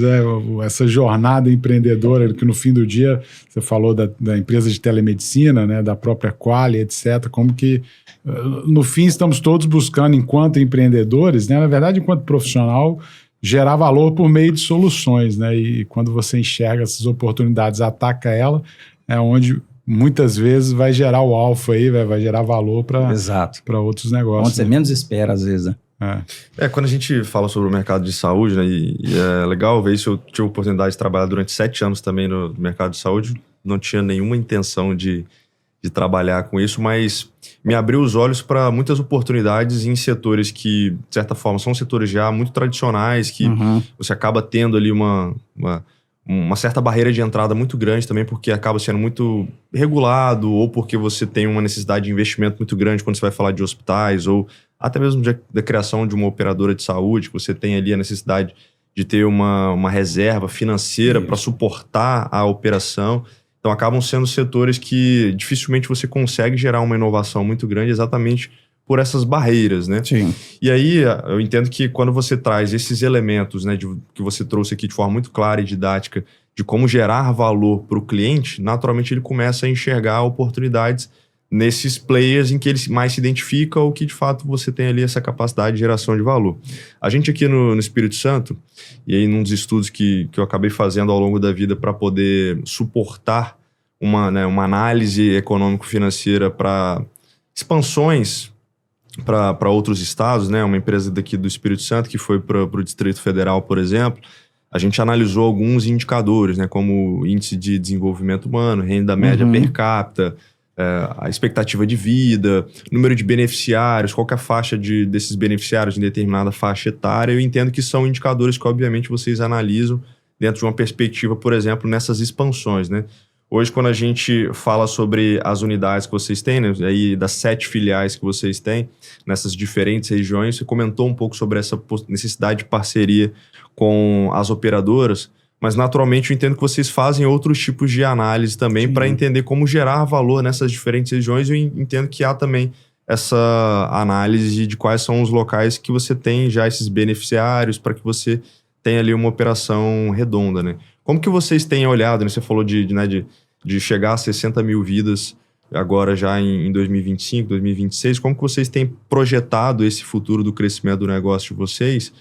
essa jornada empreendedora, que no fim do dia, você falou da empresa de telemedicina, né, da própria Quali, etc., como que no fim estamos todos buscando, enquanto empreendedores, né, na verdade, enquanto profissional, gerar valor por meio de soluções, né, e quando você enxerga essas oportunidades, ataca ela, é onde muitas vezes vai gerar o alfa aí, vai gerar valor para outros negócios. Onde você menos espera, às vezes, né? Quando a gente fala sobre o mercado de saúde, né, e é legal ver isso, eu tive a oportunidade de trabalhar durante 7 anos também no mercado de saúde, não tinha nenhuma intenção de trabalhar com isso, mas me abriu os olhos para muitas oportunidades em setores que, de certa forma, são setores já muito tradicionais, que você acaba tendo ali uma uma certa barreira de entrada muito grande também, porque acaba sendo muito regulado, ou porque você tem uma necessidade de investimento muito grande quando você vai falar de hospitais, ou até mesmo da criação de uma operadora de saúde, que você tem ali a necessidade de ter uma reserva financeira para suportar a operação. Então acabam sendo setores que dificilmente você consegue gerar uma inovação muito grande exatamente por essas barreiras, né? Sim. E aí, eu entendo que quando você traz esses elementos, né, que você trouxe aqui de forma muito clara e didática, de como gerar valor para o cliente, naturalmente ele começa a enxergar oportunidades nesses players em que ele mais se identifica ou que de fato você tem ali essa capacidade de geração de valor. A gente aqui no Espírito Santo, e aí num dos estudos que eu acabei fazendo ao longo da vida para poder suportar uma análise econômico-financeira para expansões para outros estados, né? Uma empresa daqui do Espírito Santo que foi para o Distrito Federal, por exemplo, a gente analisou alguns indicadores, né? Como índice de desenvolvimento humano, renda média per capita, a expectativa de vida, número de beneficiários, qual que é a faixa desses beneficiários em determinada faixa etária. Eu entendo que são indicadores que, obviamente, vocês analisam dentro de uma perspectiva, por exemplo, nessas expansões, né? Hoje, quando a gente fala sobre as unidades que vocês têm, né, aí das 7 filiais que vocês têm, nessas diferentes regiões, você comentou um pouco sobre essa necessidade de parceria com as operadoras, mas naturalmente eu entendo que vocês fazem outros tipos de análise também para entender como gerar valor nessas diferentes regiões. Eu entendo que há também essa análise de quais são os locais que você tem já esses beneficiários para que você tenha ali uma operação redonda, né? Como que vocês têm olhado, né? Você falou de chegar a 60 mil vidas agora já em 2025, 2026. Como que vocês têm projetado esse futuro do crescimento do negócio de vocês,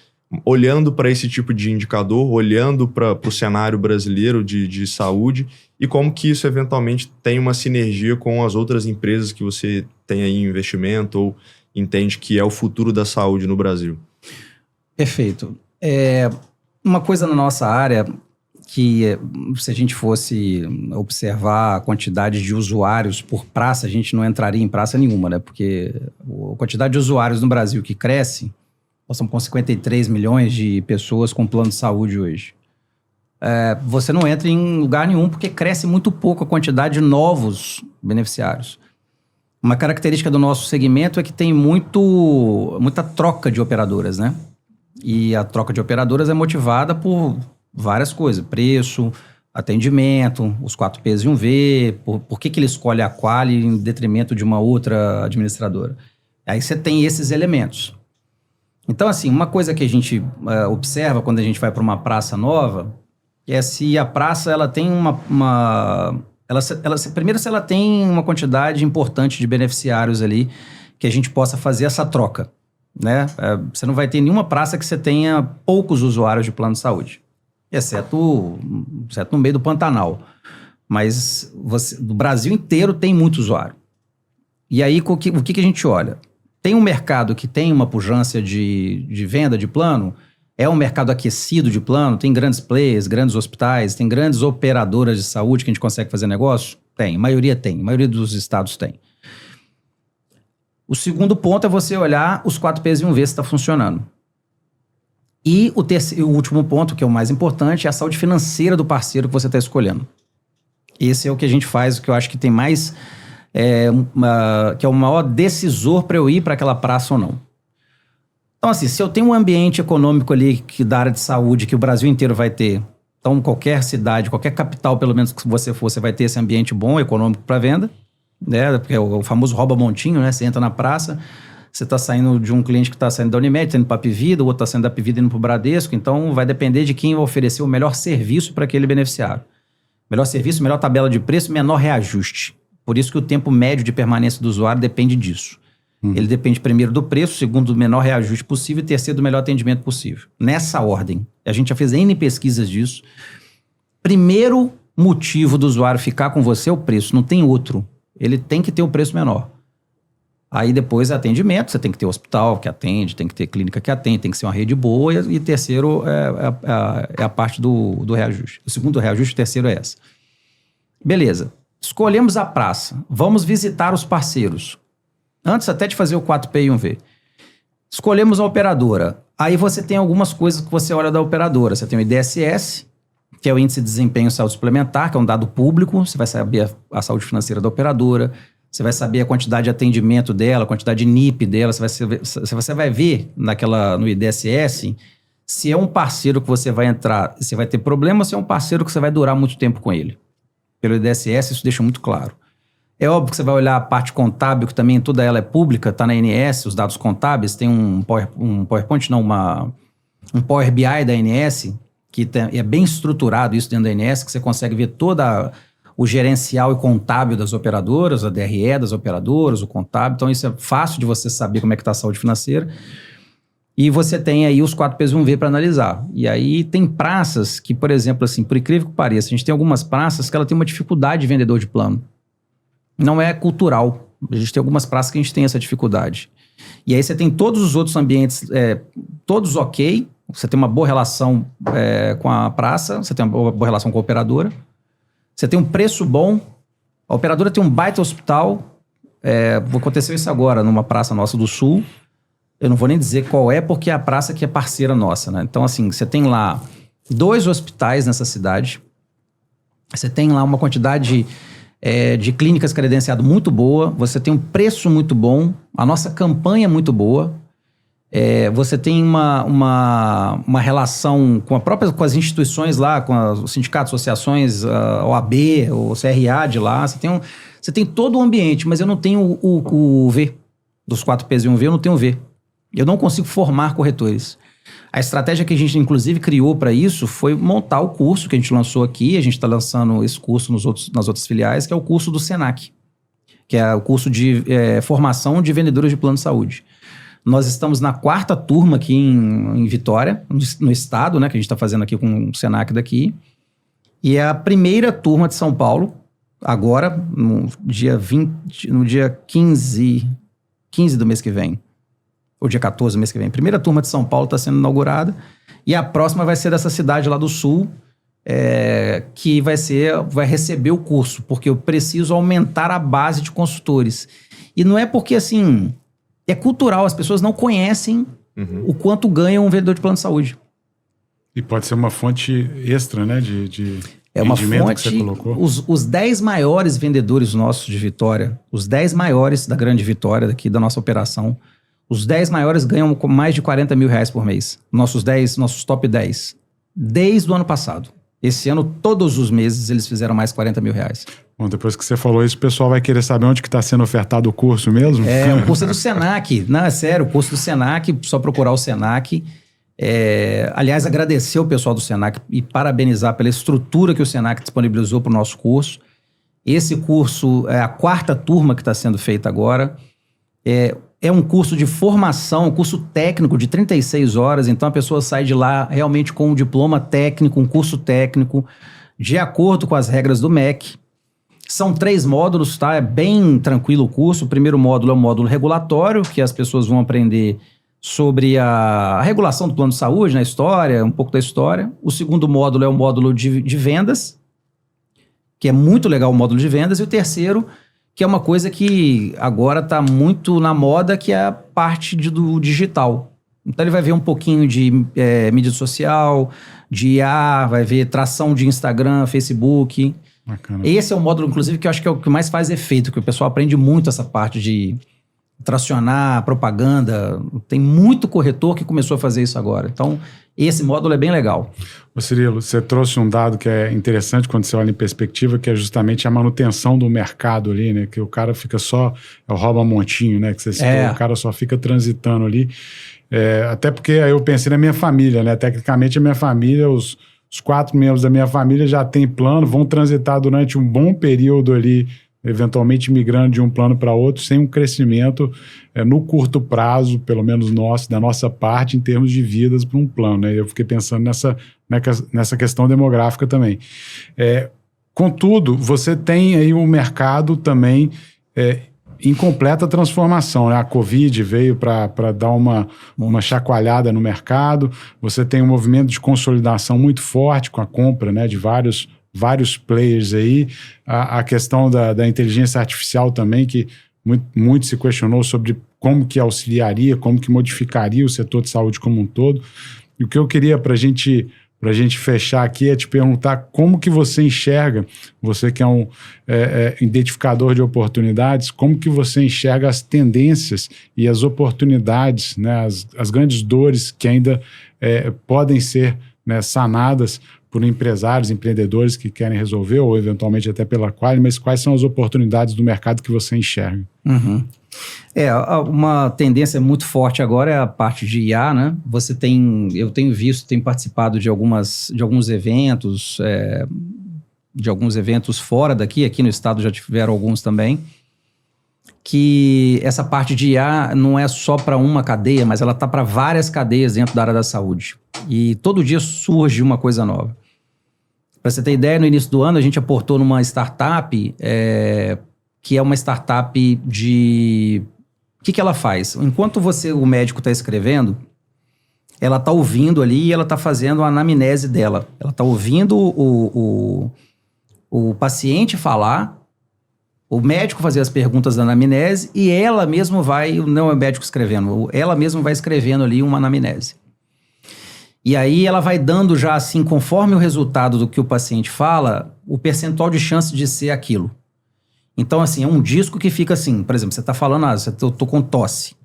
olhando para esse tipo de indicador, olhando para o cenário brasileiro de saúde e como que isso eventualmente tem uma sinergia com as outras empresas que você tem aí em investimento ou entende que é o futuro da saúde no Brasil? Perfeito. Uma coisa na nossa área que, se a gente fosse observar a quantidade de usuários por praça, a gente não entraria em praça nenhuma, né? Porque a quantidade de usuários no Brasil que cresce, nós estamos com 53 milhões de pessoas com plano de saúde hoje. Você não entra em lugar nenhum porque cresce muito pouco a quantidade de novos beneficiários. Uma característica do nosso segmento é que tem muita troca de operadoras, né? E a troca de operadoras é motivada por várias coisas. Preço, atendimento, os 4 P's e 1V, por que ele escolhe a Quali em detrimento de uma outra administradora. Aí você tem esses elementos. Então, assim, uma coisa que a gente observa quando a gente vai para uma praça nova é se a praça ela tem primeiro, se ela tem uma quantidade importante de beneficiários ali que a gente possa fazer essa troca, né? Você não vai ter nenhuma praça que você tenha poucos usuários de plano de saúde, exceto no meio do Pantanal. Mas do Brasil inteiro tem muito usuário. E aí, o que a gente olha? Tem um mercado que tem uma pujança de venda de plano, é um mercado aquecido de plano, tem grandes players, grandes hospitais, tem grandes operadoras de saúde que a gente consegue fazer negócio? Tem, a maioria dos estados tem. O segundo ponto é você olhar os 4 P's e 1V se está funcionando. E o último ponto, que é o mais importante, é a saúde financeira do parceiro que você está escolhendo. Esse é o que a gente faz, o que eu acho que tem mais... que é o maior decisor para eu ir para aquela praça ou não. Então, assim, se eu tenho um ambiente econômico ali da área de saúde que o Brasil inteiro vai ter, então qualquer cidade, qualquer capital, pelo menos que você for, você vai ter esse ambiente bom, econômico para venda, né? Porque é o famoso rouba-montinho, né? Você entra na praça, você está saindo de um cliente que está saindo da Unimed, está indo para a Apivida, o outro está saindo da Apivida indo para o Bradesco, então vai depender de quem vai oferecer o melhor serviço para aquele beneficiário. Melhor serviço, melhor tabela de preço, menor reajuste. Por isso que o tempo médio de permanência do usuário depende disso. Ele depende primeiro do preço, segundo do menor reajuste possível e terceiro do melhor atendimento possível. Nessa ordem. A gente já fez N pesquisas disso. Primeiro motivo do usuário ficar com você é o preço, não tem outro. Ele tem que ter o preço menor. Aí depois é atendimento, você tem que ter hospital que atende, tem que ter clínica que atende, tem que ser uma rede boa e terceiro é a parte do reajuste. O segundo reajuste, o terceiro é essa. Beleza. Escolhemos a praça, vamos visitar os parceiros. Antes até de fazer o 4P e 1V. Escolhemos a operadora. Aí você tem algumas coisas que você olha da operadora. Você tem o IDSS, que é o Índice de Desempenho Saúde Suplementar, que é um dado público. Você vai saber a saúde financeira da operadora, você vai saber a quantidade de atendimento dela, a quantidade de NIP dela, você vai ver no IDSS se é um parceiro que você vai entrar, você vai ter problema, ou se é um parceiro que você vai durar muito tempo com ele. Pelo IDSS, isso deixa muito claro. É óbvio que você vai olhar a parte contábil, que também toda ela é pública, está na ANS, os dados contábeis, tem um PowerPoint, não, um Power BI da ANS, que é bem estruturado isso dentro da ANS, que você consegue ver toda o gerencial e contábil das operadoras, a DRE das operadoras, o contábil. Então, isso é fácil de você saber como é que está a saúde financeira. E você tem aí os 4Ps1V para analisar. E aí tem praças que, por exemplo, assim, por incrível que pareça, a gente tem algumas praças que ela tem uma dificuldade de vendedor de plano. Não é cultural. A gente tem algumas praças que a gente tem essa dificuldade. E aí você tem todos os outros ambientes, todos ok, você tem uma boa relação com a praça, você tem uma boa relação com a operadora, você tem um preço bom, a operadora tem um baita hospital, aconteceu isso agora numa praça nossa do Sul, eu não vou nem dizer qual é, porque é a praça que é parceira nossa, né? Então, assim, você tem lá 2 hospitais nessa cidade, você tem lá uma quantidade de clínicas credenciadas muito boa, você tem um preço muito bom, a nossa campanha é muito boa, você tem uma relação com as instituições lá, com os sindicatos, associações, a OAB, o CRA de lá, você tem todo o ambiente, mas eu não tenho o V, dos 4Ps1V, eu não tenho o V. Eu não consigo formar corretores. A estratégia que a gente, inclusive, criou para isso foi montar o curso que a gente lançou aqui. A gente está lançando esse curso nas outras filiais, que é o curso do Senac, que é o curso de formação de vendedores de plano de saúde. Nós estamos na 4ª turma aqui em Vitória, no estado, né, que a gente está fazendo aqui com o Senac daqui. E é a primeira turma de São Paulo, agora, no dia 15 do mês que vem. Ou dia 14 do mês que vem. A primeira turma de São Paulo está sendo inaugurada. E a próxima vai ser dessa cidade lá do Sul, que vai receber o curso, porque eu preciso aumentar a base de consultores. E não é porque, assim, é cultural, as pessoas não conhecem o quanto ganha um vendedor de plano de saúde. E pode ser uma fonte extra, né, de uma fonte, que você colocou. Os 10 maiores vendedores nossos de Vitória, os 10 maiores da Grande Vitória, daqui da nossa operação, os 10 maiores ganham mais de R$40 mil por mês. Nossos top 10. Desde o ano passado. Esse ano, todos os meses, eles fizeram mais R$40 mil. Bom, depois que você falou isso, o pessoal vai querer saber onde que está sendo ofertado o curso mesmo? O curso é do Senac. Não, é sério, o curso do Senac, só procurar o Senac. Aliás, agradecer o pessoal do Senac e parabenizar pela estrutura que o Senac disponibilizou para o nosso curso. Esse curso é a 4ª turma que está sendo feita agora. É um curso de formação, um curso técnico de 36 horas, então a pessoa sai de lá realmente com um diploma técnico, um curso técnico, de acordo com as regras do MEC. São 3 módulos, tá? É bem tranquilo o curso. O primeiro módulo é o módulo regulatório, que as pessoas vão aprender sobre a regulação do plano de saúde, na história, um pouco da história. O segundo módulo é o módulo de vendas, que é muito legal o módulo de vendas. E o terceiro, que é uma coisa que agora está muito na moda, que é a parte do digital. Então ele vai ver um pouquinho de mídia social, de IA, vai ver tração de Instagram, Facebook. Bacana. Esse é o módulo, inclusive, que eu acho que é o que mais faz efeito, que o pessoal aprende muito essa parte de tracionar, propaganda. Tem muito corretor que começou a fazer isso agora. Então, esse módulo é bem legal. Ô Cirilo, você trouxe um dado que é interessante quando você olha em perspectiva, que é justamente a manutenção do mercado ali, né? Que o cara fica só, é o rouba-montinho, né? Que você citou, o cara só fica transitando ali. Até porque aí eu pensei na minha família, né? Tecnicamente a minha família, os 4 membros da minha família já têm plano, vão transitar durante um bom período ali, eventualmente migrando de um plano para outro, sem um crescimento no curto prazo, pelo menos da nossa parte, em termos de vidas para um plano, né? Eu fiquei pensando nessa questão demográfica também. Contudo, você tem aí um mercado também em completa transformação, né? A Covid veio para dar uma chacoalhada no mercado, você tem um movimento de consolidação muito forte com a compra, né, de vários players aí, a questão da inteligência artificial também, que muito se questionou sobre como que auxiliaria, como que modificaria o setor de saúde como um todo. E o que eu queria para a gente para a gente fechar aqui, é te perguntar como que você enxerga, você que é um identificador de oportunidades, como que você enxerga as tendências e as oportunidades, né, as grandes dores que ainda podem ser, né, sanadas por empresários, empreendedores que querem resolver, ou eventualmente até pela Qualy, mas quais são as oportunidades do mercado que você enxerga? Uhum. Uma tendência muito forte agora é a parte de IA, né? Eu tenho participado de alguns eventos, de alguns eventos fora daqui, aqui no estado já tiveram alguns também, que essa parte de IA não é só para uma cadeia, mas ela está para várias cadeias dentro da área da saúde. E todo dia surge uma coisa nova. Para você ter ideia, no início do ano a gente aportou numa startup, que é uma startup de... O que ela faz? Enquanto o médico está escrevendo, ela está ouvindo ali e ela está fazendo a anamnese dela. Ela está ouvindo o paciente falar, o médico fazer as perguntas da anamnese e ela mesma não é o médico escrevendo, ela mesma vai escrevendo ali uma anamnese. E aí ela vai dando já assim, conforme o resultado do que o paciente fala, o percentual de chance de ser aquilo. Então, assim, é um disco que fica assim, por exemplo, você está falando, eu tô com tosse.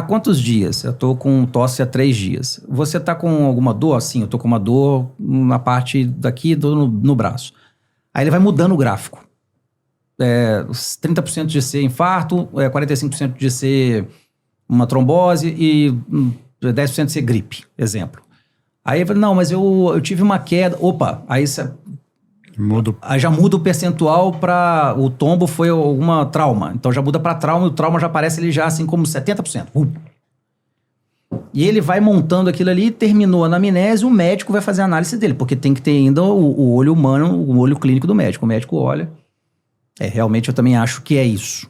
Quantos dias? Eu tô com tosse há 3 dias. Você tá com alguma dor? Sim, eu tô com uma dor na parte daqui, no braço. Aí ele vai mudando o gráfico. 30% de ser infarto, 45% de ser uma trombose e 10% de ser gripe, exemplo. Aí ele fala, não, mas eu tive uma queda. Opa, aí já muda o percentual para o tombo foi alguma trauma. Então já muda para trauma e o trauma já aparece ali já assim como 70%. E ele vai montando aquilo ali, terminou a anamnese, o médico vai fazer a análise dele, porque tem que ter ainda o olho humano, o olho clínico do médico. O médico olha, realmente eu também acho que é isso.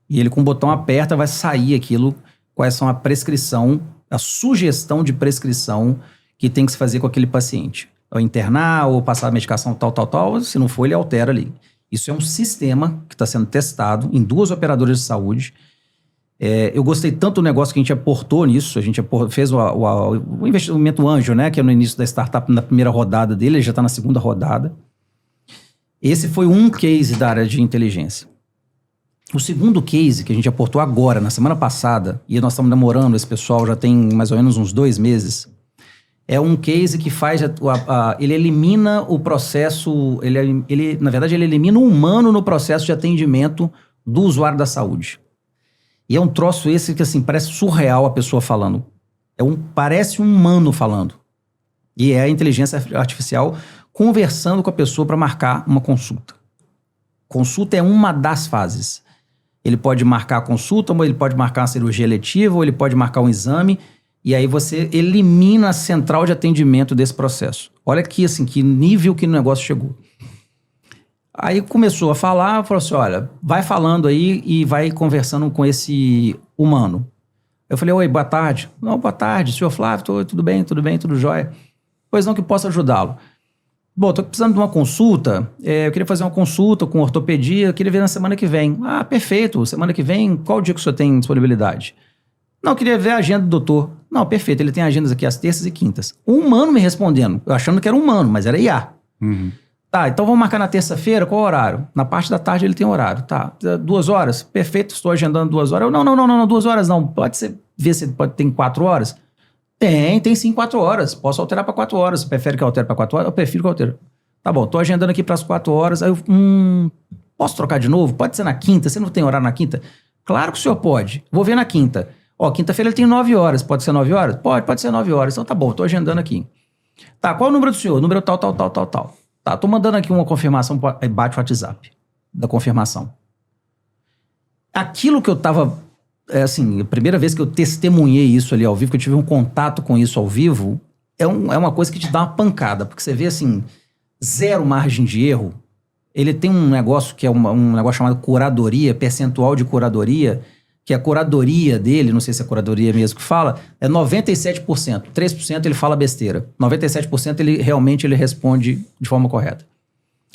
E ele com o botão aperta, vai sair aquilo, quais são a prescrição, a sugestão de prescrição que tem que se fazer com aquele paciente. Ou internar, ou passar a medicação tal, se não for, ele altera ali. Isso é um sistema que está sendo testado em 2 operadoras de saúde. Eu gostei tanto do negócio que a gente aportou nisso, a gente fez o investimento anjo, né, que é no início da startup, na primeira rodada dele, ele já está na segunda rodada. Esse foi um case da área de inteligência. O segundo case que a gente aportou agora, na semana passada, e nós estamos demorando, esse pessoal já tem mais ou menos uns 2 meses, é um case que faz, ele elimina o processo, na verdade ele elimina o humano no processo de atendimento do usuário da saúde. E é um troço esse que assim, parece surreal a pessoa falando. Parece um humano falando. E é a inteligência artificial conversando com a pessoa para marcar uma consulta. Consulta é uma das fases. Ele pode marcar a consulta, ou ele pode marcar uma cirurgia eletiva, ou ele pode marcar um exame, e aí você elimina a central de atendimento desse processo. Olha aqui, assim, que nível que o negócio chegou. Aí começou a falar, falou assim, olha, vai falando aí e vai conversando com esse humano. Eu falei, oi, boa tarde. Não, boa tarde, senhor Flávio, tudo bem, tudo jóia. Pois não que possa ajudá-lo. Bom, estou precisando de uma consulta, eu queria fazer uma consulta com ortopedia, eu queria ver na semana que vem. Perfeito, semana que vem, qual dia que o senhor tem disponibilidade? Não, eu queria ver a agenda do doutor. Não, perfeito, ele tem agendas aqui às terças e quintas. Um humano me respondendo, eu achando que era um humano, mas era IA. Uhum. Tá, então vamos marcar na terça-feira, qual horário? Na parte da tarde ele tem horário, tá. 2 horas? Perfeito, estou agendando 2 horas. Eu, não, 2 horas não, pode ser, ver se tem 4 horas? Tem sim 4 horas, posso alterar para 4 horas. Você prefere que eu altere para 4 horas? Eu prefiro que eu altere. Tá bom, tô agendando aqui para as 4 horas, aí eu, posso trocar de novo? Pode ser na quinta, você não tem horário na quinta? Claro que o senhor pode, vou ver na quinta. Quinta-feira ele tem 9 horas, pode ser 9 horas? Pode ser 9 horas, então tá bom, tô agendando aqui. Tá, qual é o número do senhor? Número tal. Tá, tô mandando aqui uma confirmação, bate o WhatsApp da confirmação. Aquilo que eu tava, a primeira vez que eu testemunhei isso ali ao vivo, que eu tive um contato com isso ao vivo, é uma coisa que te dá uma pancada, porque você vê assim, 0 margem de erro. Ele tem um negócio que é um negócio chamado curadoria, percentual de curadoria, que a curadoria dele, não sei se é a curadoria mesmo que fala, é 97%. 3% ele fala besteira. 97% ele realmente responde de forma correta.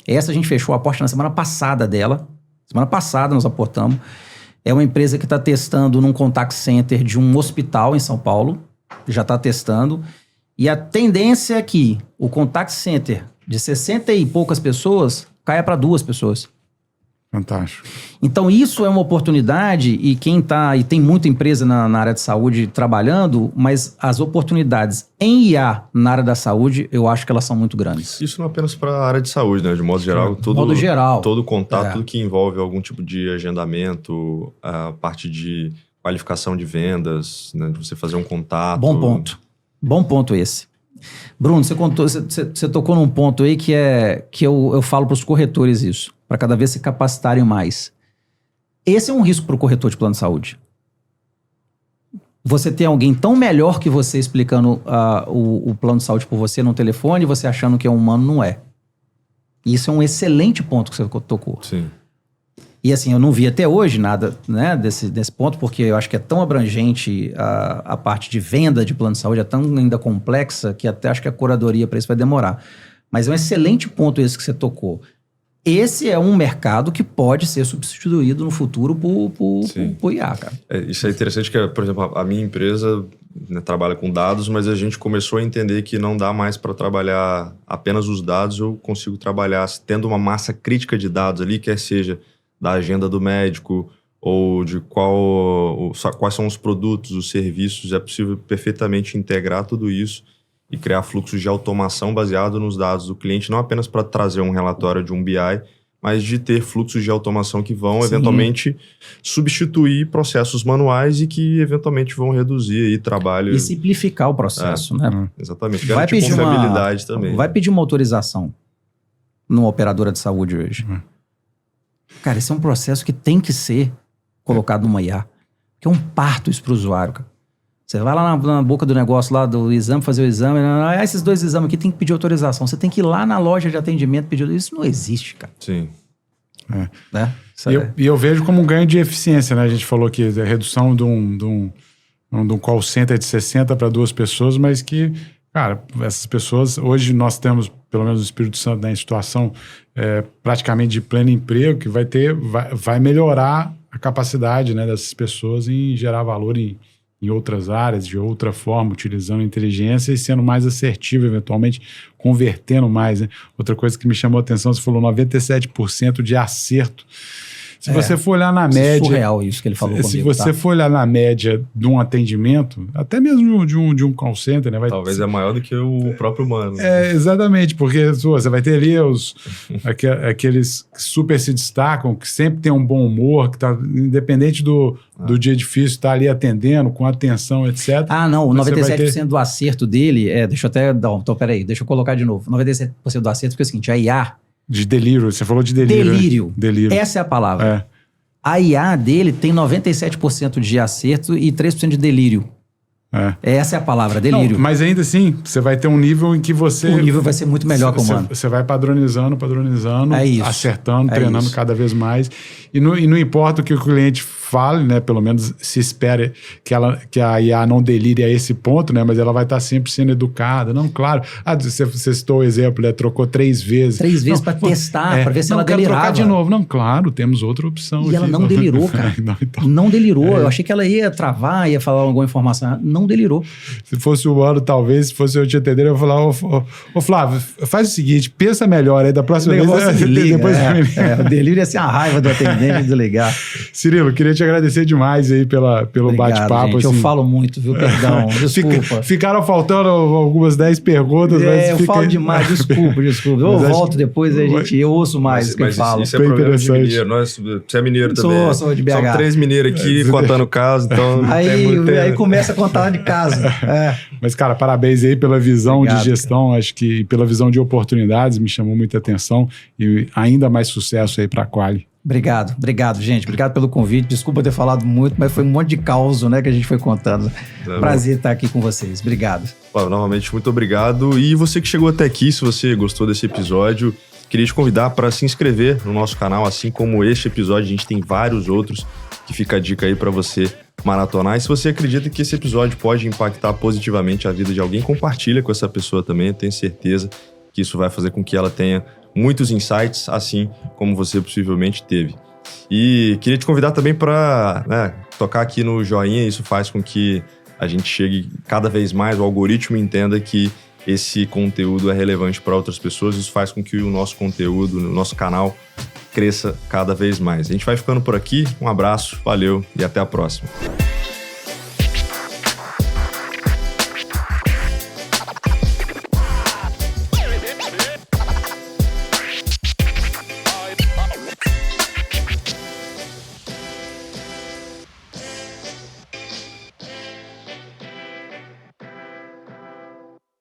Essa a gente fechou a aposta na semana passada dela. Semana passada nós aportamos. É uma empresa que está testando num contact center de um hospital em São Paulo. Já está testando. E a tendência é que o contact center de 60 e poucas pessoas caia para 2 pessoas. Fantástico. Então, isso é uma oportunidade e e tem muita empresa na área de saúde trabalhando, mas as oportunidades em IA na área da saúde, eu acho que elas são muito grandes. Isso não apenas para a área de saúde, né? De modo geral, todo contato, tudo que envolve algum tipo de agendamento, a parte de qualificação de vendas, né? De você fazer um contato. Bom ponto esse. Bruno, você tocou num ponto aí que eu falo para os corretores isso, para cada vez se capacitarem mais. Esse é um risco para o corretor de plano de saúde. Você tem alguém tão melhor que você explicando o plano de saúde por você no telefone, você achando que é humano, não é. E isso é um excelente ponto que você tocou. Sim. E assim, eu não vi até hoje nada, né, desse ponto, porque eu acho que é tão abrangente a parte de venda de plano de saúde, é tão ainda complexa, que até acho que a curadoria para isso vai demorar. Mas é um excelente ponto esse que você tocou. Esse é um mercado que pode ser substituído no futuro por IA, cara. Isso é interessante que, por exemplo, a minha empresa, né, trabalha com dados, mas a gente começou a entender que não dá mais para trabalhar apenas os dados. Eu consigo trabalhar tendo uma massa crítica de dados ali, quer seja da agenda do médico ou de quais são os produtos, os serviços. É possível perfeitamente integrar tudo isso e criar fluxos de automação baseado nos dados do cliente, não apenas para trazer um relatório de um BI, mas de ter fluxos de automação que vão eventualmente substituir processos manuais e que eventualmente vão reduzir aí trabalho. E simplificar o processo, né? Exatamente. Garantir confiabilidade também. Vai pedir uma autorização numa operadora de saúde hoje. Cara, esse é um processo que tem que ser colocado numa IA. Que é um parto isso para o usuário, cara. Você vai lá na boca do negócio lá do exame, fazer o exame. Esses 2 exames aqui tem que pedir autorização. Você tem que ir lá na loja de atendimento pedir. Isso não existe, cara. Sim. Né? E eu vejo como um ganho de eficiência, né? A gente falou que a redução de um call center de 60 para 2 pessoas, mas que, cara, essas pessoas, hoje nós temos, pelo menos no Espírito Santo, né, em situação praticamente de pleno emprego, que vai melhorar a capacidade, né, dessas pessoas em gerar valor em outras áreas, de outra forma, utilizando inteligência e sendo mais assertivo, eventualmente convertendo mais, né? Outra coisa que me chamou a atenção, você falou 97% de acerto. Se você for olhar na média... É surreal isso que ele falou comigo. Se você for olhar na média de um atendimento, até mesmo de um call center, né? Talvez é maior do que o próprio humano. Exatamente, porque você vai ter ali aqueles que super se destacam, que sempre tem um bom humor, que tá independente do dia difícil, tá ali atendendo, com atenção, etc. Não, o 97% do acerto dele, deixa eu até... Então, peraí, deixa eu colocar de novo. 97% do acerto, porque é o seguinte, a IA... De delírio, você falou de delírio. Delírio. Delírio. Essa é a palavra. A IA dele tem 97% de acerto e 3% de delírio. Essa é a palavra, delírio. Não, mas ainda assim, você vai ter um nível em que você... O nível vai ser muito melhor que o humano. Você vai padronizando, acertando, treinando cada vez mais. E não importa o que o cliente fale, né? Pelo menos se espera que a IA não delire a esse ponto, né? Mas ela vai estar sempre sendo educada. Não, claro. Você citou o exemplo, né? Trocou 3 vezes. 3 vezes para testar, para ver se ela delirava. Trocar de novo. Não, claro, temos outra opção. E ela não delirou, cara. Não delirou. Eu achei que ela ia travar, ia falar alguma informação. Não delirou. Se fosse o ano, talvez, se fosse eu te entender, eu ia falar, ô Flávio, faz o seguinte, pensa melhor aí, da próxima vez. Depois o delírio é assim, a raiva do atendente desligar. Cirilo, queria te agradecer demais aí pelo bate-papo. Assim. Eu falo muito, viu? Perdão, desculpa. Ficaram faltando algumas 10 perguntas. Mas eu falo demais, desculpa. Eu volto depois, eu ouço mais o que eu falo. Isso é problema de mineiro. Você é mineiro também. Sou de BH. São 3 mineiros aqui contando caso, então... Aí começa a contar de caso. Mas, cara, parabéns aí pela visão de gestão, acho que pela visão de oportunidades, me chamou muita atenção e ainda mais sucesso aí para a Quali. Obrigado, gente. Obrigado pelo convite. Desculpa ter falado muito, mas foi um monte de caos, né, que a gente foi contando. Prazer estar aqui com vocês. Obrigado. Novamente, muito obrigado. E você que chegou até aqui, se você gostou desse episódio, queria te convidar para se inscrever no nosso canal, assim como este episódio, a gente tem vários outros que fica a dica aí para você maratonar. E se você acredita que esse episódio pode impactar positivamente a vida de alguém, compartilha com essa pessoa também. Eu tenho certeza que isso vai fazer com que ela tenha muitos insights, assim como você possivelmente teve. E queria te convidar também para tocar aqui no joinha. Isso faz com que a gente chegue cada vez mais, o algoritmo entenda que esse conteúdo é relevante para outras pessoas. Isso faz com que o nosso conteúdo, o nosso canal, cresça cada vez mais. A gente vai ficando por aqui. Um abraço, valeu e até a próxima.